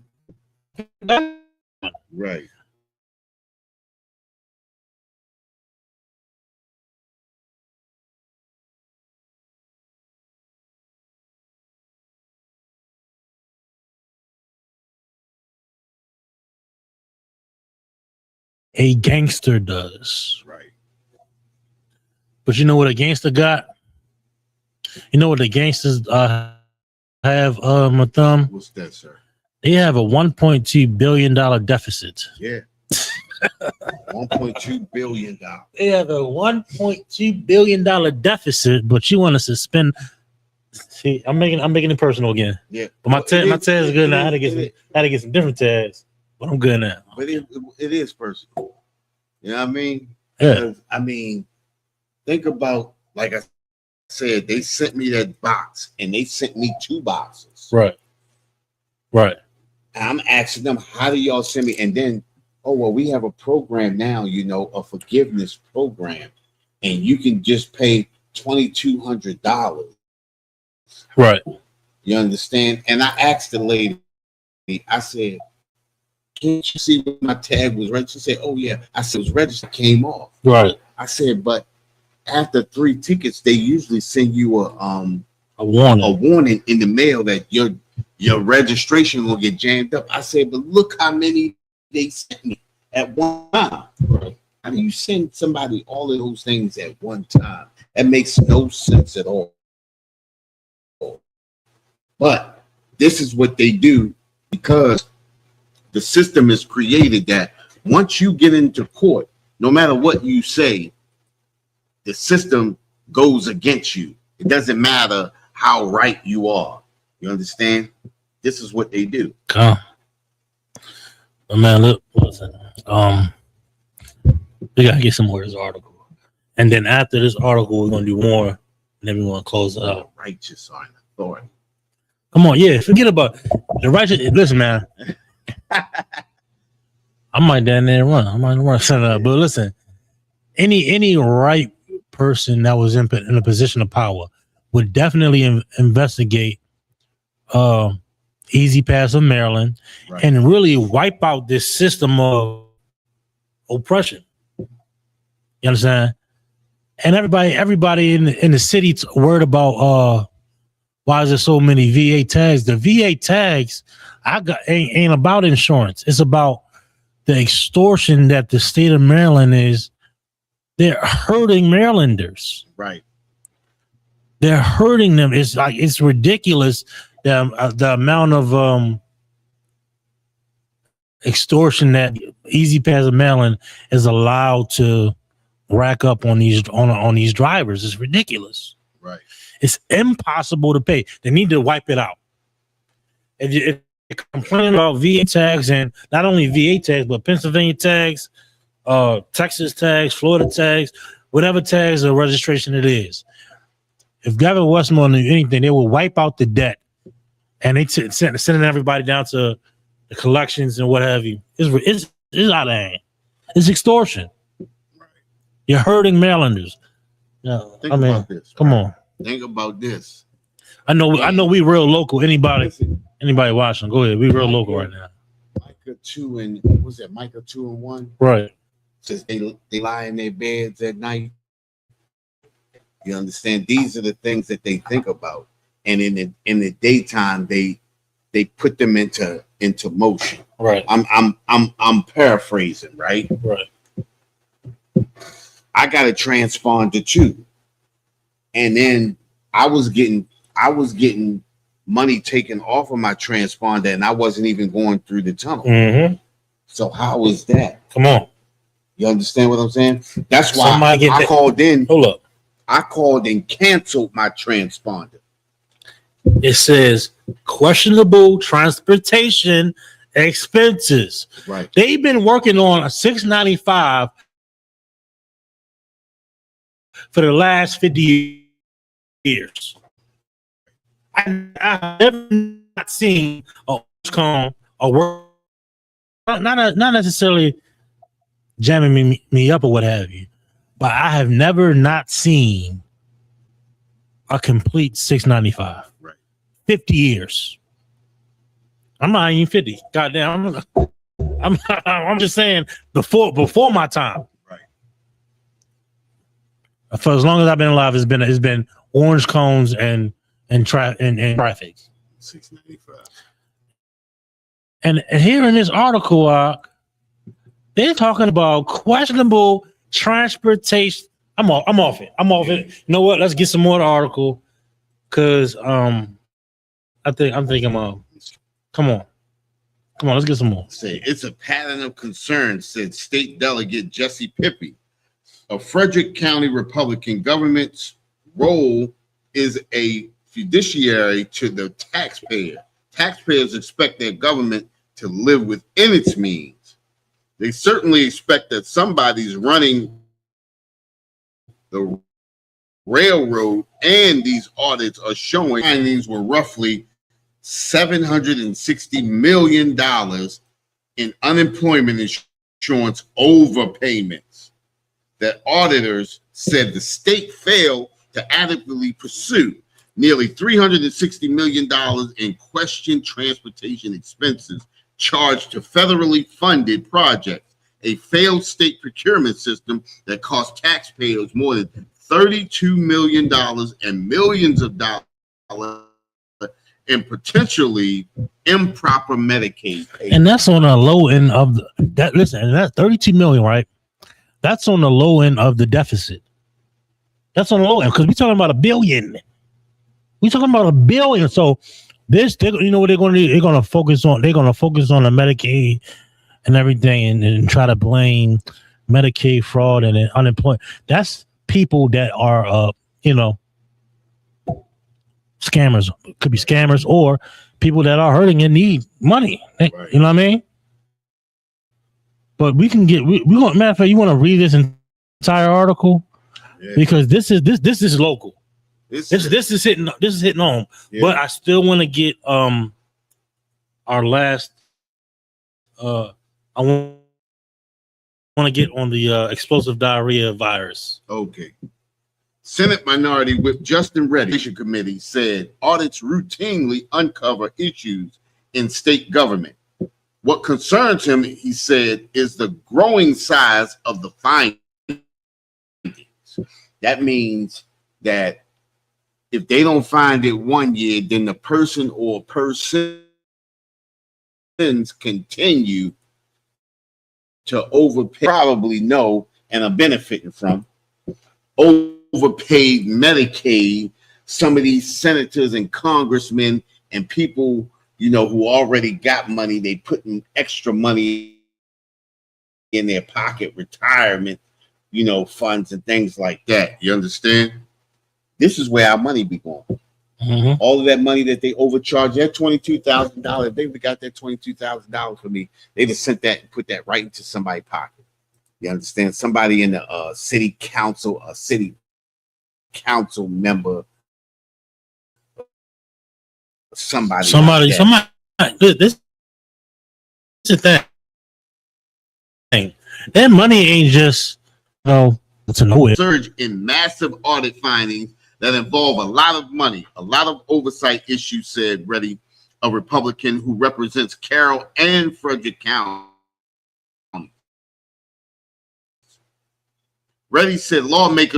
Right. A gangster does. Right. But you know what a gangster got? You know what the gangsters have, my thumb? What's that, sir? They have a $1.2 billion deficit. Yeah. $1.2 billion. They have a $1.2 billion deficit, but you want to suspend. See, I'm making it personal again. Yeah. But my tag is good now. I had to get some different tags. but I'm good now. But it is personal. You know what I mean? Yeah. Because, I mean, think about, like I said, they sent me that box and they sent me 2 boxes. Right. Right. And I'm asking them, how do y'all send me? And then, oh, well, we have a program now, you know, a forgiveness program, and you can just pay $2,200. Right. You understand? And I asked the lady, I said, can't you see what my tag was registered? She said, oh, yeah. I said, it was registered, came off. Right. I said, but after 3 tickets, they usually send you a warning in the mail that your registration will get jammed up. I said, but look how many they sent me at one time. Right. How do you send somebody all of those things at one time? That makes no sense at all. But this is what they do, because the system is created that once you get into court, no matter what you say, the system goes against you. It doesn't matter how right you are. You understand? This is what they do. Come. But man, look, listen. We gotta get some more of this article, and then after this article, we're gonna do more, and then we're gonna close it out. The righteous are in authority. Come on, yeah. Forget about the righteous. Listen, man. I might down there run. I might run something up. But listen, any right person that was in a position of power would definitely investigate Easy Pass of Maryland, right, and really wipe out this system of oppression. You understand? And everybody in the city worried about why is there so many VA tags? The VA tags ain't about insurance. It's about the extortion that the state of Maryland is. They're hurting Marylanders. Right. They're hurting them. It's ridiculous the amount of extortion that Easy Pass of Maryland is allowed to rack up on these drivers. It's ridiculous. Right. It's impossible to pay. They need to wipe it out. If you complain about VA tags, and not only VA tags, but Pennsylvania tags, Texas tags, Florida tags, whatever tags or registration it is. If Gavin Westmore knew anything, they will wipe out the debt, and they sending everybody down to the collections and what have you. It's out of hand. It's extortion. Right. You're hurting Marylanders. Yeah, Think about this. Come on. Think about this. I know we real local. Anybody watching, go ahead. We real local right now. Micah 2 and what's that? Micah 2 and 1. Right. Says they lie in their beds at night. You understand? These are the things that they think about, and in the daytime they put them into motion. Right. I'm paraphrasing. Right. Right. I got a transponder too, and then I was getting money taken off of my transponder, and I wasn't even going through the tunnel. Mm-hmm. So how is that? Come on. You understand what I'm saying? That's why I called in. Hold up. I called and canceled my transponder. It says questionable transportation expenses. Right. They've been working on a $695 for the last 50 years. I have not seen a work, not necessarily jamming me up or what have you, but I have never not seen a complete 695. Right. 50 years. I'm not even 50. Goddamn. I'm just saying before my time. Right. For as long as I've been alive, it's been orange cones and traffic. 695. And here in this article, they're talking about questionable transportation. I'm off it. You know what? Let's get some more of the article, because I'm thinking come on, let's get some more. Say it's a pattern of concern, said State Delegate Jesse Pippy. A Frederick County Republican government's role is a fiduciary to the taxpayer. Taxpayers expect their government to live within its means. They certainly expect that somebody's running the railroad, and these audits are showing findings were roughly $760 million in unemployment insurance overpayments that auditors said the state failed to adequately pursue. Nearly $360 million in questioned transportation expenses charged to federally funded projects, a failed state procurement system that cost taxpayers more than $32 million and millions of dollars in potentially improper Medicaid payments. And that's on the low end of that. Listen, and that's 32 million, right? That's on the low end of the deficit. That's on the low end because we're talking about $1 billion. We're talking about $1 billion. So this, you know what they're going to do? They're going to focus on. They're going to focus on the Medicaid and everything, and try to blame Medicaid fraud and unemployment. That's people that are, scammers. Could be scammers or people that are hurting and need money. Right. You know what I mean? But we can get. We want. Matter of fact, you want to read this entire article because this is local. This is hitting home. Yeah. But I still want to get our last. I want to get on the explosive diarrhea virus. Okay. Senate Minority Whip Justin Reddy Committee said audits routinely uncover issues in state government. What concerns him, he said, is the growing size of the findings. That means that if they don't find it one year, then the person or persons continue to overpay, probably know and are benefiting from overpaid Medicaid. Some of these senators and congressmen and people, who already got money, they putting extra money in their pocket, retirement, funds and things like that. You understand? This is where our money be going. Mm-hmm. All of that money that they overcharged, that $22,000, if they would have got that $22,000 for me, they'd have sent that and put that right into somebody's pocket. You understand? Somebody in the city council, a city council member, somebody. This is that thing. That money ain't just it's a nowhere. Surge in massive audit findings that involve a lot of money, a lot of oversight issues, said Reddy, a Republican who represents Carroll and Frederick County. Reddy said lawmakers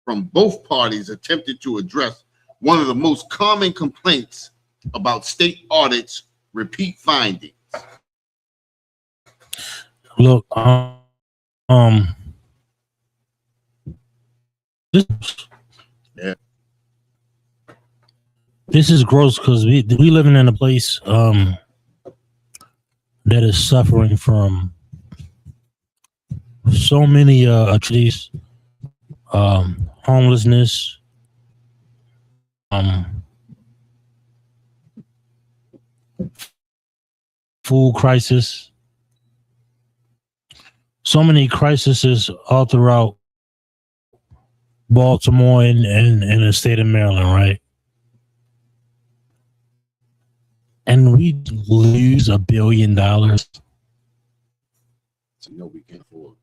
from both parties attempted to address one of the most common complaints about state audits: repeat findings. Look, this is gross because we living in a place that is suffering from so many atrocities, homelessness, food crisis, so many crises all throughout Baltimore and the state of Maryland, right? And we lose $1 billion. So we can afford.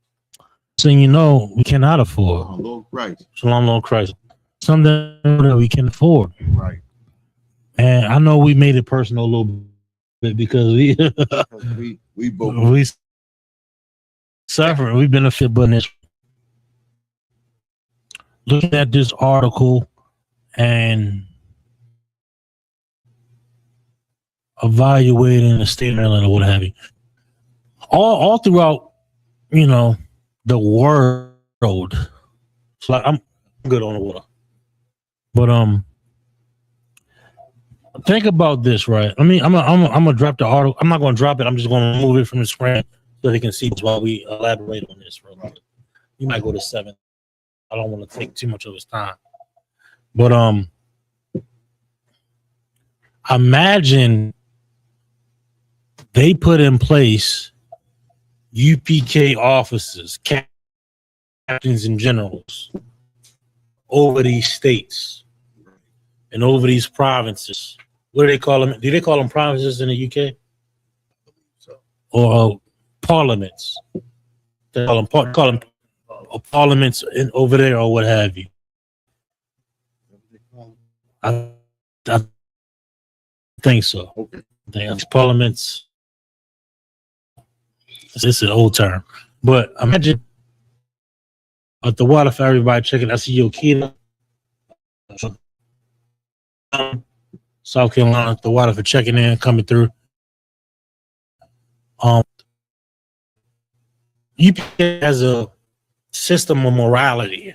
So we cannot afford. Low price. Something that we can afford. Right. And I know we made it personal a little bit because we suffer. We benefit from this. Looking at this article and evaluating the state of Maryland or what have you, all throughout, the world. It's like I'm good on the water, but think about this, right? I mean, I'm gonna drop the article. I'm not gonna drop it. I'm just gonna move it from the screen so they can see while we elaborate on this for a moment. You might go to 7. I don't want to take too much of his time, but Imagine they put in place UPK officers, captains and generals over these states and over these provinces. What do they call them? Do they call them provinces in the UK? Or parliaments? They call them parliaments over there or what have you. I think so. Okay. I think it's parliaments. It's an old term. But imagine at the water for everybody checking. I see Yokita, South Carolina, at the water for checking in, coming through. UPK has a system of morality.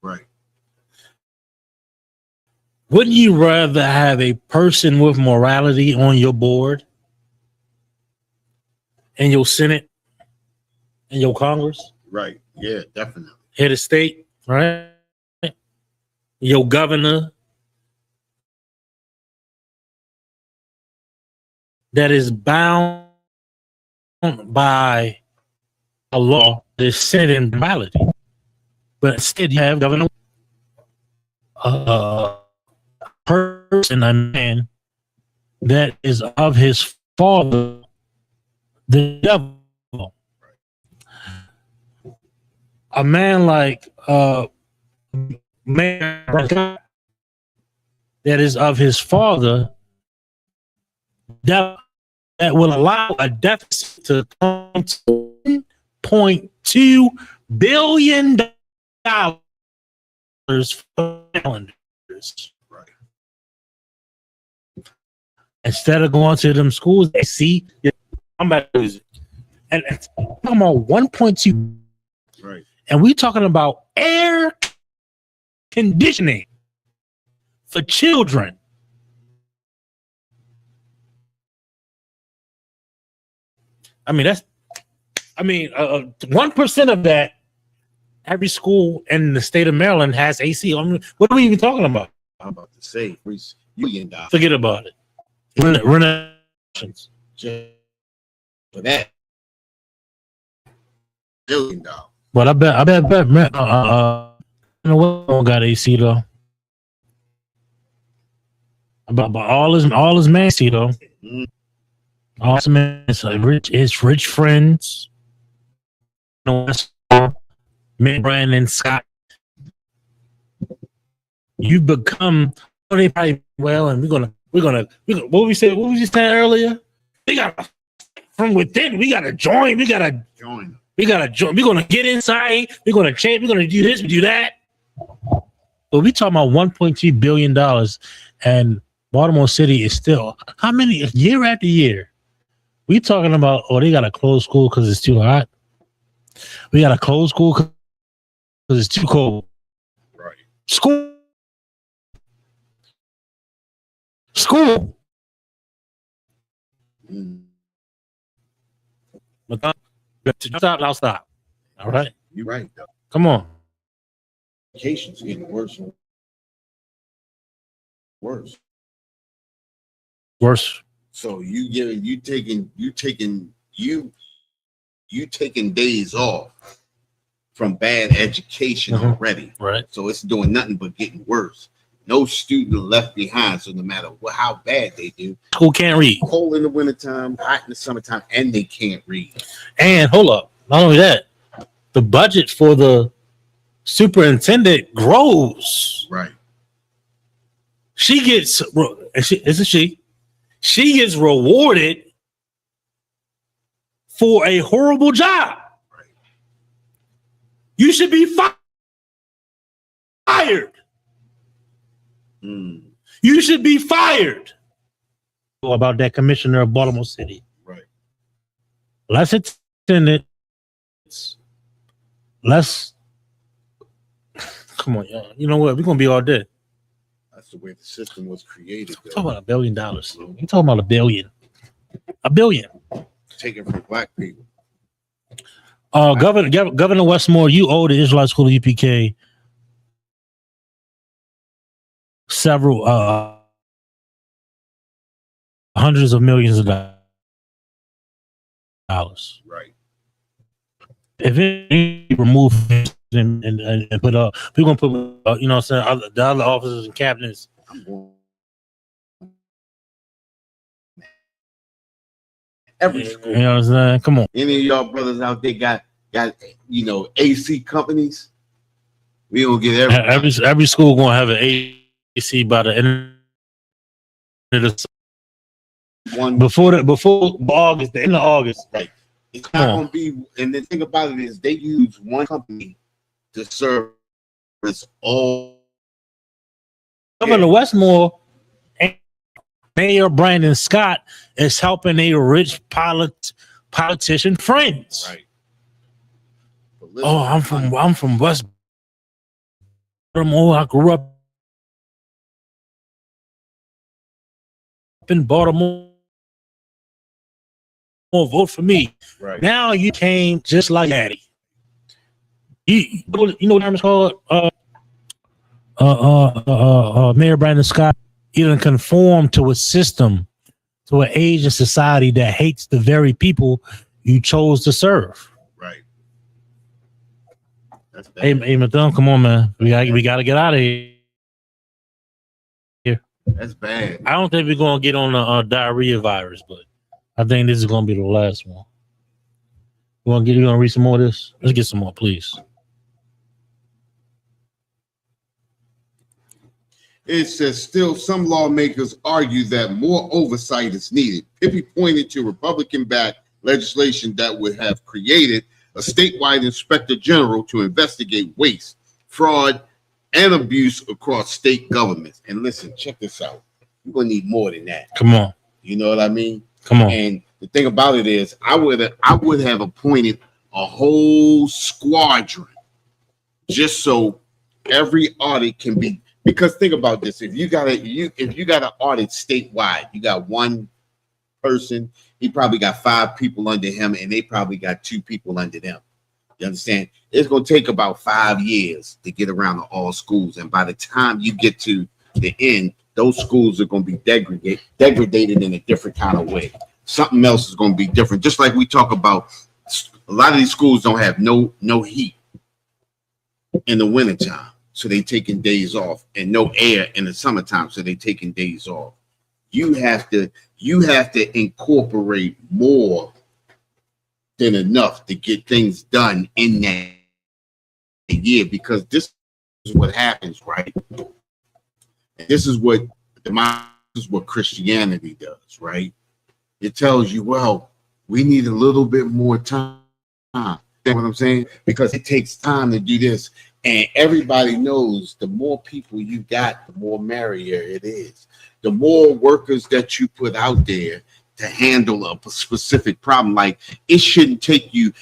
Right. Wouldn't you rather have a person with morality on your board, in your Senate, in your Congress? Right. Yeah, definitely. Head of state, right? Your governor that is bound by a law that is set in morality. But instead you have governor person, a man that is of his father, the devil. A man like man that is of his father, that will allow a deficit to come to $1.2 billion for calendars. Right. Instead of going to them schools, they see I'm about to lose it. And it's talking about 1.2. Right. And we talking about air conditioning for children. I mean, 1% of that, every school in the state of Maryland has AC. I mean, what are we even talking about? I'm about to say $1 million. Forget about it. Renovations. Just for that $1 billion. But I bet, man, you know what? Got AC though. But all his man see though. Mm. All his man is like rich friends. Me, Brandon, Scott. You become they probably and we're gonna what we saying earlier? We got from within. We gotta join. We gotta join. We're gonna get inside. We're gonna change. We're gonna do this. We do that. But we talking about $1.2 billion, and Baltimore City is still how many year after year? We talking about they gotta close school because it's too hot. We gotta close school because it's too cold. Right. School. Mm. I'll stop. All right. You're right, though. Come on. Education's getting worse and worse. Worse. So you taking days off from bad education already. Right. So it's doing nothing but getting worse. No student left behind. So no matter how bad they do, school can't read. Cold in the wintertime, hot in the summertime, and they can't read. And hold up, not only that, the budget for the superintendent grows. Right. She gets she gets rewarded for a horrible job. Right. You should be fired. Mm. You should be fired. About that commissioner of Baltimore City. Right. Less attendance. Less. Come on, y'all. You know what? We're gonna be all dead. That's the way the system was created. We're talking about $1 billion. We're talking about $1 billion. $1 billion. Taken from black people. Governor Westmore, you owe the Israelite School of UPK several hundreds of millions of dollars. Right. If it remove and put up, we're gonna put you know what I'm saying, the other officers and cabinets. I'm going every school. You know what I'm saying? Come on. Any of y'all brothers out there got AC companies? We gonna get every school gonna have an AC by the end of the one before August, the end of August. Right. It's not gonna be. And the thing about it is, they use one company to service all. Governor Westmore, Mayor Brandon Scott is helping a rich politician friends. Right. Oh, I'm from West Baltimore. I grew up in Baltimore. Vote for me. Right. Now you came just like Daddy. You know what the term is called? Mayor Brandon Scott. He didn't conform to a system, to an age of society that hates the very people you chose to serve. Right. That's Hey, Madam, come on, man. We gotta get out of here. That's bad. I don't think we're gonna get on the diarrhea virus, but I think this is gonna be the last one. You gonna read some more of this? Let's get some more, please. It says, still some lawmakers argue that more oversight is needed. Pippi pointed to Republican-backed legislation that would have created a statewide inspector general to investigate waste, fraud, and abuse across state governments. And listen, check this out. You're going to need more than that. Come on. You know what I mean? Come on. And the thing about it is, I would have appointed a whole squadron just so every audit can be. Because think about this: if you got to audit statewide, you got one person. He probably got 5 people under him, and they probably got 2 people under them. You understand? It's going to take about 5 years to get around to all schools, and by the time you get to the end, those schools are going to be degraded in a different kind of way. Something else is going to be different. Just like we talk about, a lot of these schools don't have no heat in the wintertime. So they taking days off, and no air in the summertime, so they taking days off. You have to incorporate more than enough to get things done in that year, because this is what happens, right? This is what Christianity does, right? It tells you, well, we need a little bit more time. You know what I'm saying? Because it takes time to do this. And everybody knows the more people you got, the more merrier it is. The more workers that you put out there to handle a specific problem, like it shouldn't take you.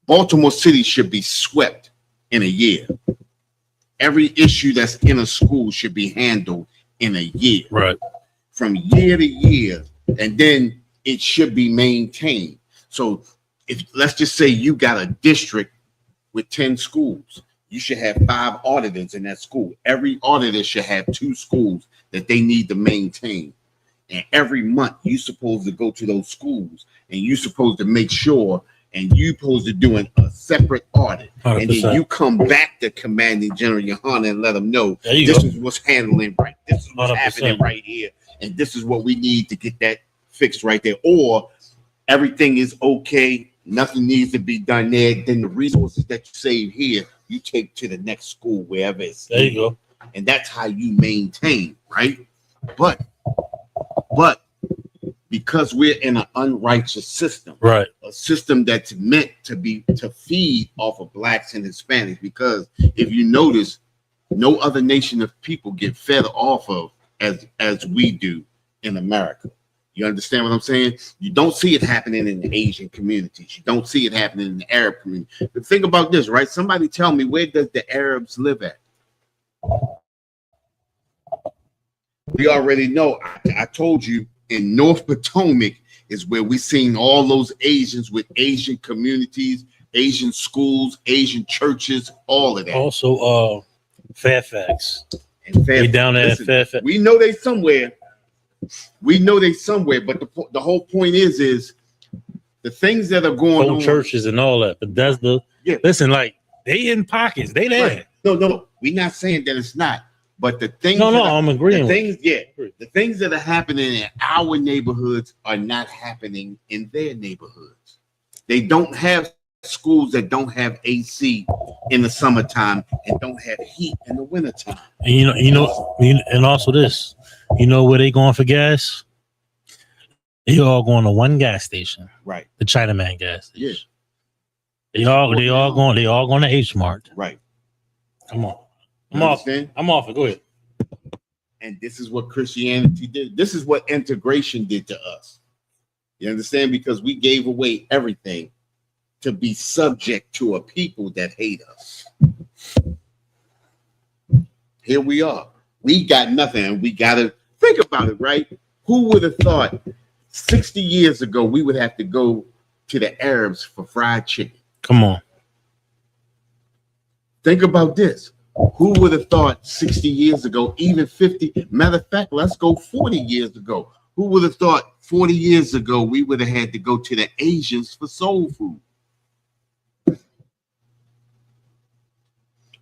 Baltimore City should be swept in a year. Every issue that's in a school should be handled in a year. Right. From year to year, and then it should be maintained. So if let's just say you got a district with 10 schools. You should have 5 auditors in that school. Every auditor should have 2 schools that they need to maintain. And every month you're supposed to go to those schools, and you're supposed to make sure, and you're supposed to do a separate audit. 100%. And then you come back to Commanding General Yohana and let them know this is what's handling right. This is what's 100%. Happening right here. And this is what we need to get that fixed right there. Or everything is okay. Nothing needs to be done there. Then the resources that you save here, you take to the next school, wherever it's. There you go. And that's how you maintain, right? But because we're in an unrighteous system, right? A system that's meant to feed off of blacks and Hispanics. Because if you notice, no other nation of people get fed off of as we do in America. You understand what I'm saying? You don't see it happening in the Asian communities. You don't see it happening in the Arab community. But think about this, right? Somebody tell me, where does the Arabs live at? We already know. I told you in North Potomac is where we seen all those Asians with Asian communities, Asian schools, Asian churches, all of that. Also, Fairfax. And Fairfax. Down there at Fairfax. We know they somewhere. We know they somewhere, but the whole point is the things that are going Whole on. churches and all that. But that's the listen, like they in pockets, they there. Right. No, we're not saying that it's not, but the things. I'm agreeing. The things that are happening in our neighborhoods are not happening in their neighborhoods. They don't have schools that don't have AC in the summertime and don't have heat in the wintertime. And and also this, where they going for gas? They all going to one gas station, right? The Chinaman gas station. Yeah. They all going to H Mart, right? Come on, I'm off it. Go ahead. And this is what Christianity did. This is what integration did to us. You understand? Because we gave away everything to be subject to a people that hate us. Here we are. We got nothing, and we got to think about it, right? Who would have thought 60 years ago we would have to go to the Arabs for fried chicken? Come on. Think about this. Who would have thought 60 years ago, even 50? Matter of fact, let's go 40 years ago. Who would have thought 40 years ago we would have had to go to the Asians for soul food?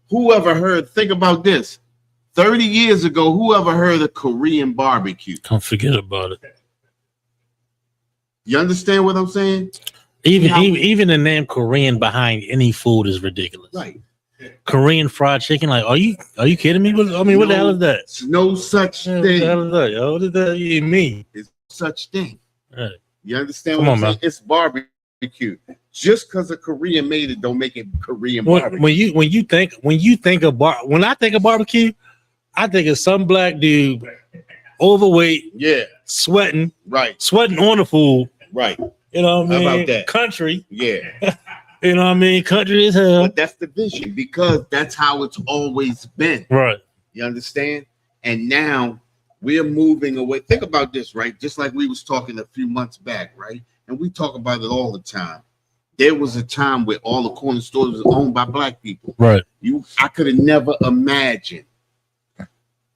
Whoever heard, think about this. 30 years ago, whoever heard of Korean barbecue? Don't forget about it. You understand what I'm saying? Even the name Korean behind any food is ridiculous. Right. Korean fried chicken. Like, are you kidding me? What the hell is that? No such thing. What the hell is that? Yo, what does that even mean? It's no such thing. Right. You understand what I'm saying? It's barbecue. Just because a Korean made it, don't make it Korean barbecue. When I think of barbecue, I think of some black dude, overweight, sweating on the food, right? You know what I mean? How about that? Country, yeah. You know what I mean? Country as hell. But that's the vision, because that's how it's always been, right? You understand? And now we're moving away. Think about this, right? Just like we was talking a few months back, right? And we talk about it all the time. There was a time where all the corner stores was owned by black people. Right. I could have never imagined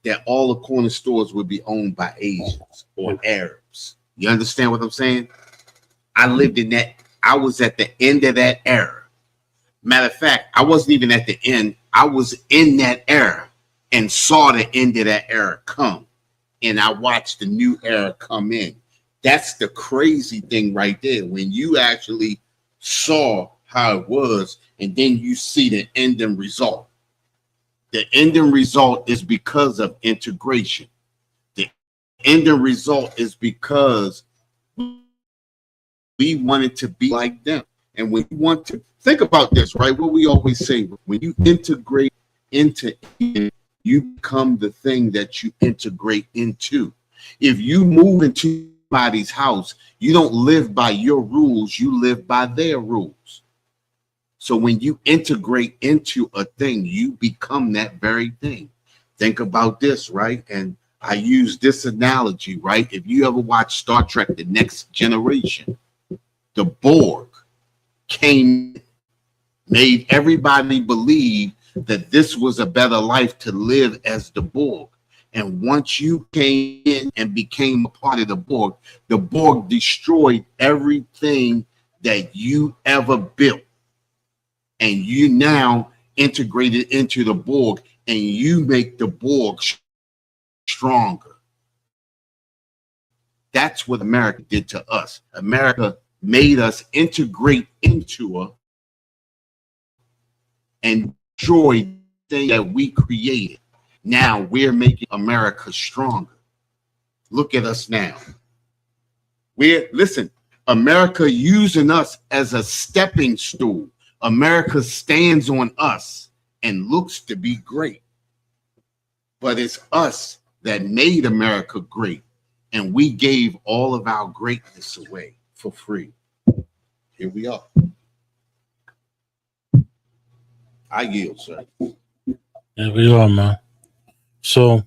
that all the corner stores would be owned by Asians or Arabs. You understand what I'm saying? I lived in that. I was at the end of that era. Matter of fact, I wasn't even at the end. I was in that era and saw the end of that era come. And I watched the new era come in. That's the crazy thing right there. When you actually saw how it was, and then you see the ending result. The ending result is because of integration. The ending result is because we wanted to be like them. And when you want to think about this, right? What we always say, when you integrate into it, you become the thing that you integrate into. If you move into somebody's house, you don't live by your rules, you live by their rules. So when you integrate into a thing, you become that very thing. Think about this, right? And I use this analogy, right? If you ever watch Star Trek, The Next Generation, the Borg came, made everybody believe that this was a better life to live as the Borg. And once you came in and became a part of the Borg destroyed everything that you ever built. And you now integrated into the Borg, and you make the Borg stronger. That's what America did to us. America made us integrate into her and destroy the thing that we created. Now we're making America stronger. Look at us now. Listen, America using us as a stepping stool. America stands on us and looks to be great. But it's us that made America great. And we gave all of our greatness away for free. Here we are. I yield, sir. There we are, man. So,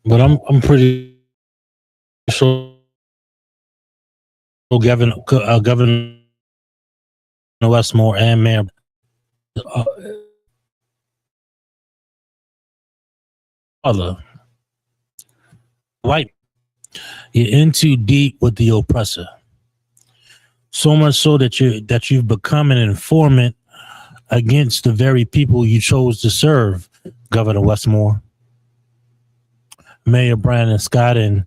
but I'm pretty sure Governor Westmore and Mayor other white You're in too deep with the oppressor. So much so that you've become an informant against the very people you chose to serve, Governor Westmore, Mayor Brandon Scott, and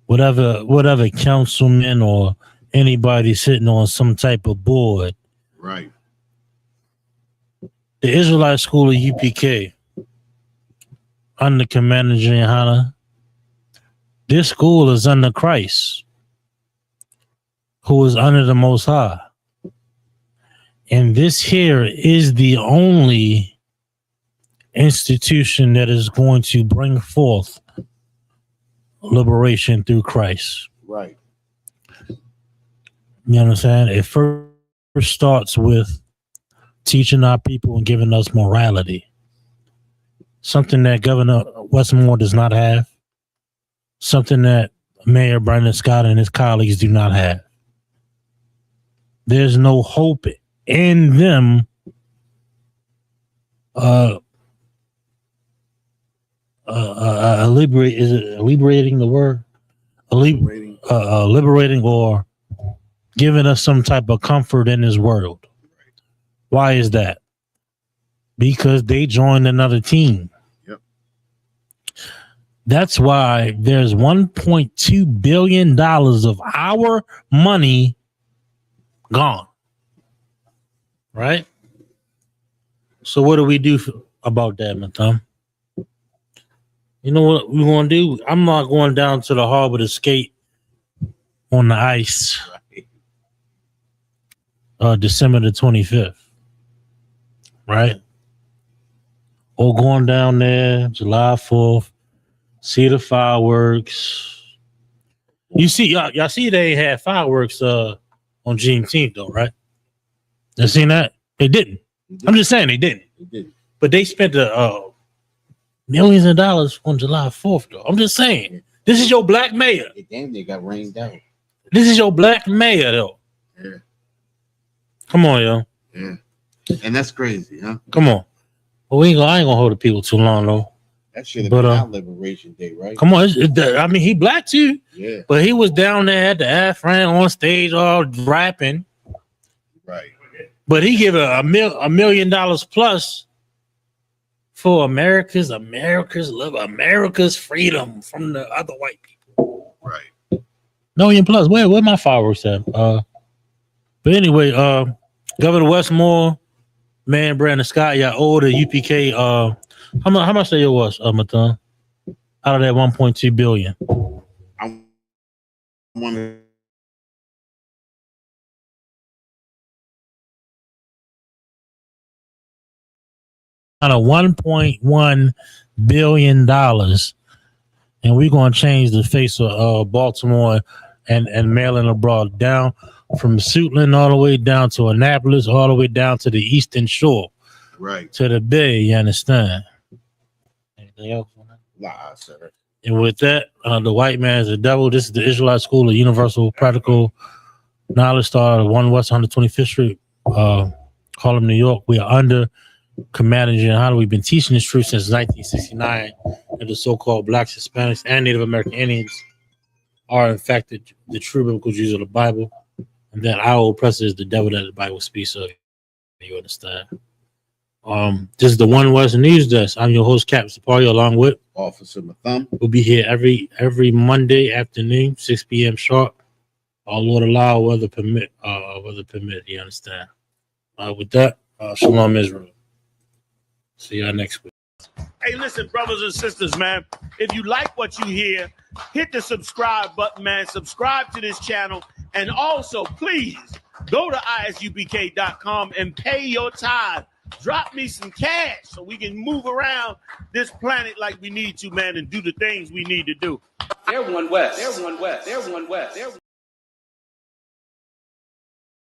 whatever councilman or anybody sitting on some type of board. Right. The Israelite School of UPK, under Commander Jehanna, this school is under Christ, who is under the Most High. And this here is the only institution that is going to bring forth liberation through Christ. Right. You understand? It first starts with teaching our people and giving us morality. Something that Governor Westmore does not have. Something that Mayor Brandon Scott and his colleagues do not have. There's no hope in them liberating the word? Liberating or giving us some type of comfort in this world. Why is that? Because they joined another team. Yep. That's why there's $1.2 billion of our money gone. Right? So what do we do about that, Matham? You know what we're going to do? I'm not going down to the harbor to skate on the ice. December the 25th. Right? Or going down there July 4th, see the fireworks. You see, y'all see they ain't had fireworks on Juneteenth though, right? You seen that? They didn't. I'm just saying they didn't. But they spent millions of dollars on July 4th though. I'm just saying. This is your black mayor. The game they got rained out. This is your black mayor though. Yeah. Come on, yo. Yeah. And that's crazy, huh? Come on. Well, I ain't gonna hold the people too long though. That should have been our Liberation Day, right? Come on, I mean, he black too. Yeah. But he was down there at the Afran on stage, all rapping. Right. But he gave $1 million plus for America's love, America's freedom from the other white people. Right. $1 million plus. Where my fireworks at? But anyway, Governor Westmore, man, Brandon Scott, y'all owe the UPK. How much that it was, Mathan? Out of that 1.2 billion. I want to. Out of $1.1 billion, and we're going to change the face of Baltimore and Maryland abroad, down from Suitland all the way down to Annapolis, all the way down to the Eastern Shore, right to the Bay. You understand? Anything else? Nah, sir. And with that, the white man is the devil. This is the Israelite School of Universal Practical Knowledge, Star 1 West 125th Street, Harlem, New York. We are under Commander Jehanna. We've been teaching this truth since 1969 that the so-called blacks, Hispanics, and Native American Indians are in fact the true biblical Jews of the Bible, and that our oppressor is the devil that the Bible speaks of. You understand? This is the One West News Desk. I'm your host, Captain Sapario, along with Officer Matham. We'll be here every Monday afternoon, 6 p.m. sharp. Our Lord allow, weather permit. You understand? With that, Shalom Israel. See y'all next week. Hey, listen, brothers and sisters, man. If you like what you hear, hit the subscribe button, man. Subscribe to this channel. And also, please, go to ISUPK.com and pay your tithe. Drop me some cash so we can move around this planet like we need to, man, and do the things we need to do. They're one West. They're one West. They're one West. They're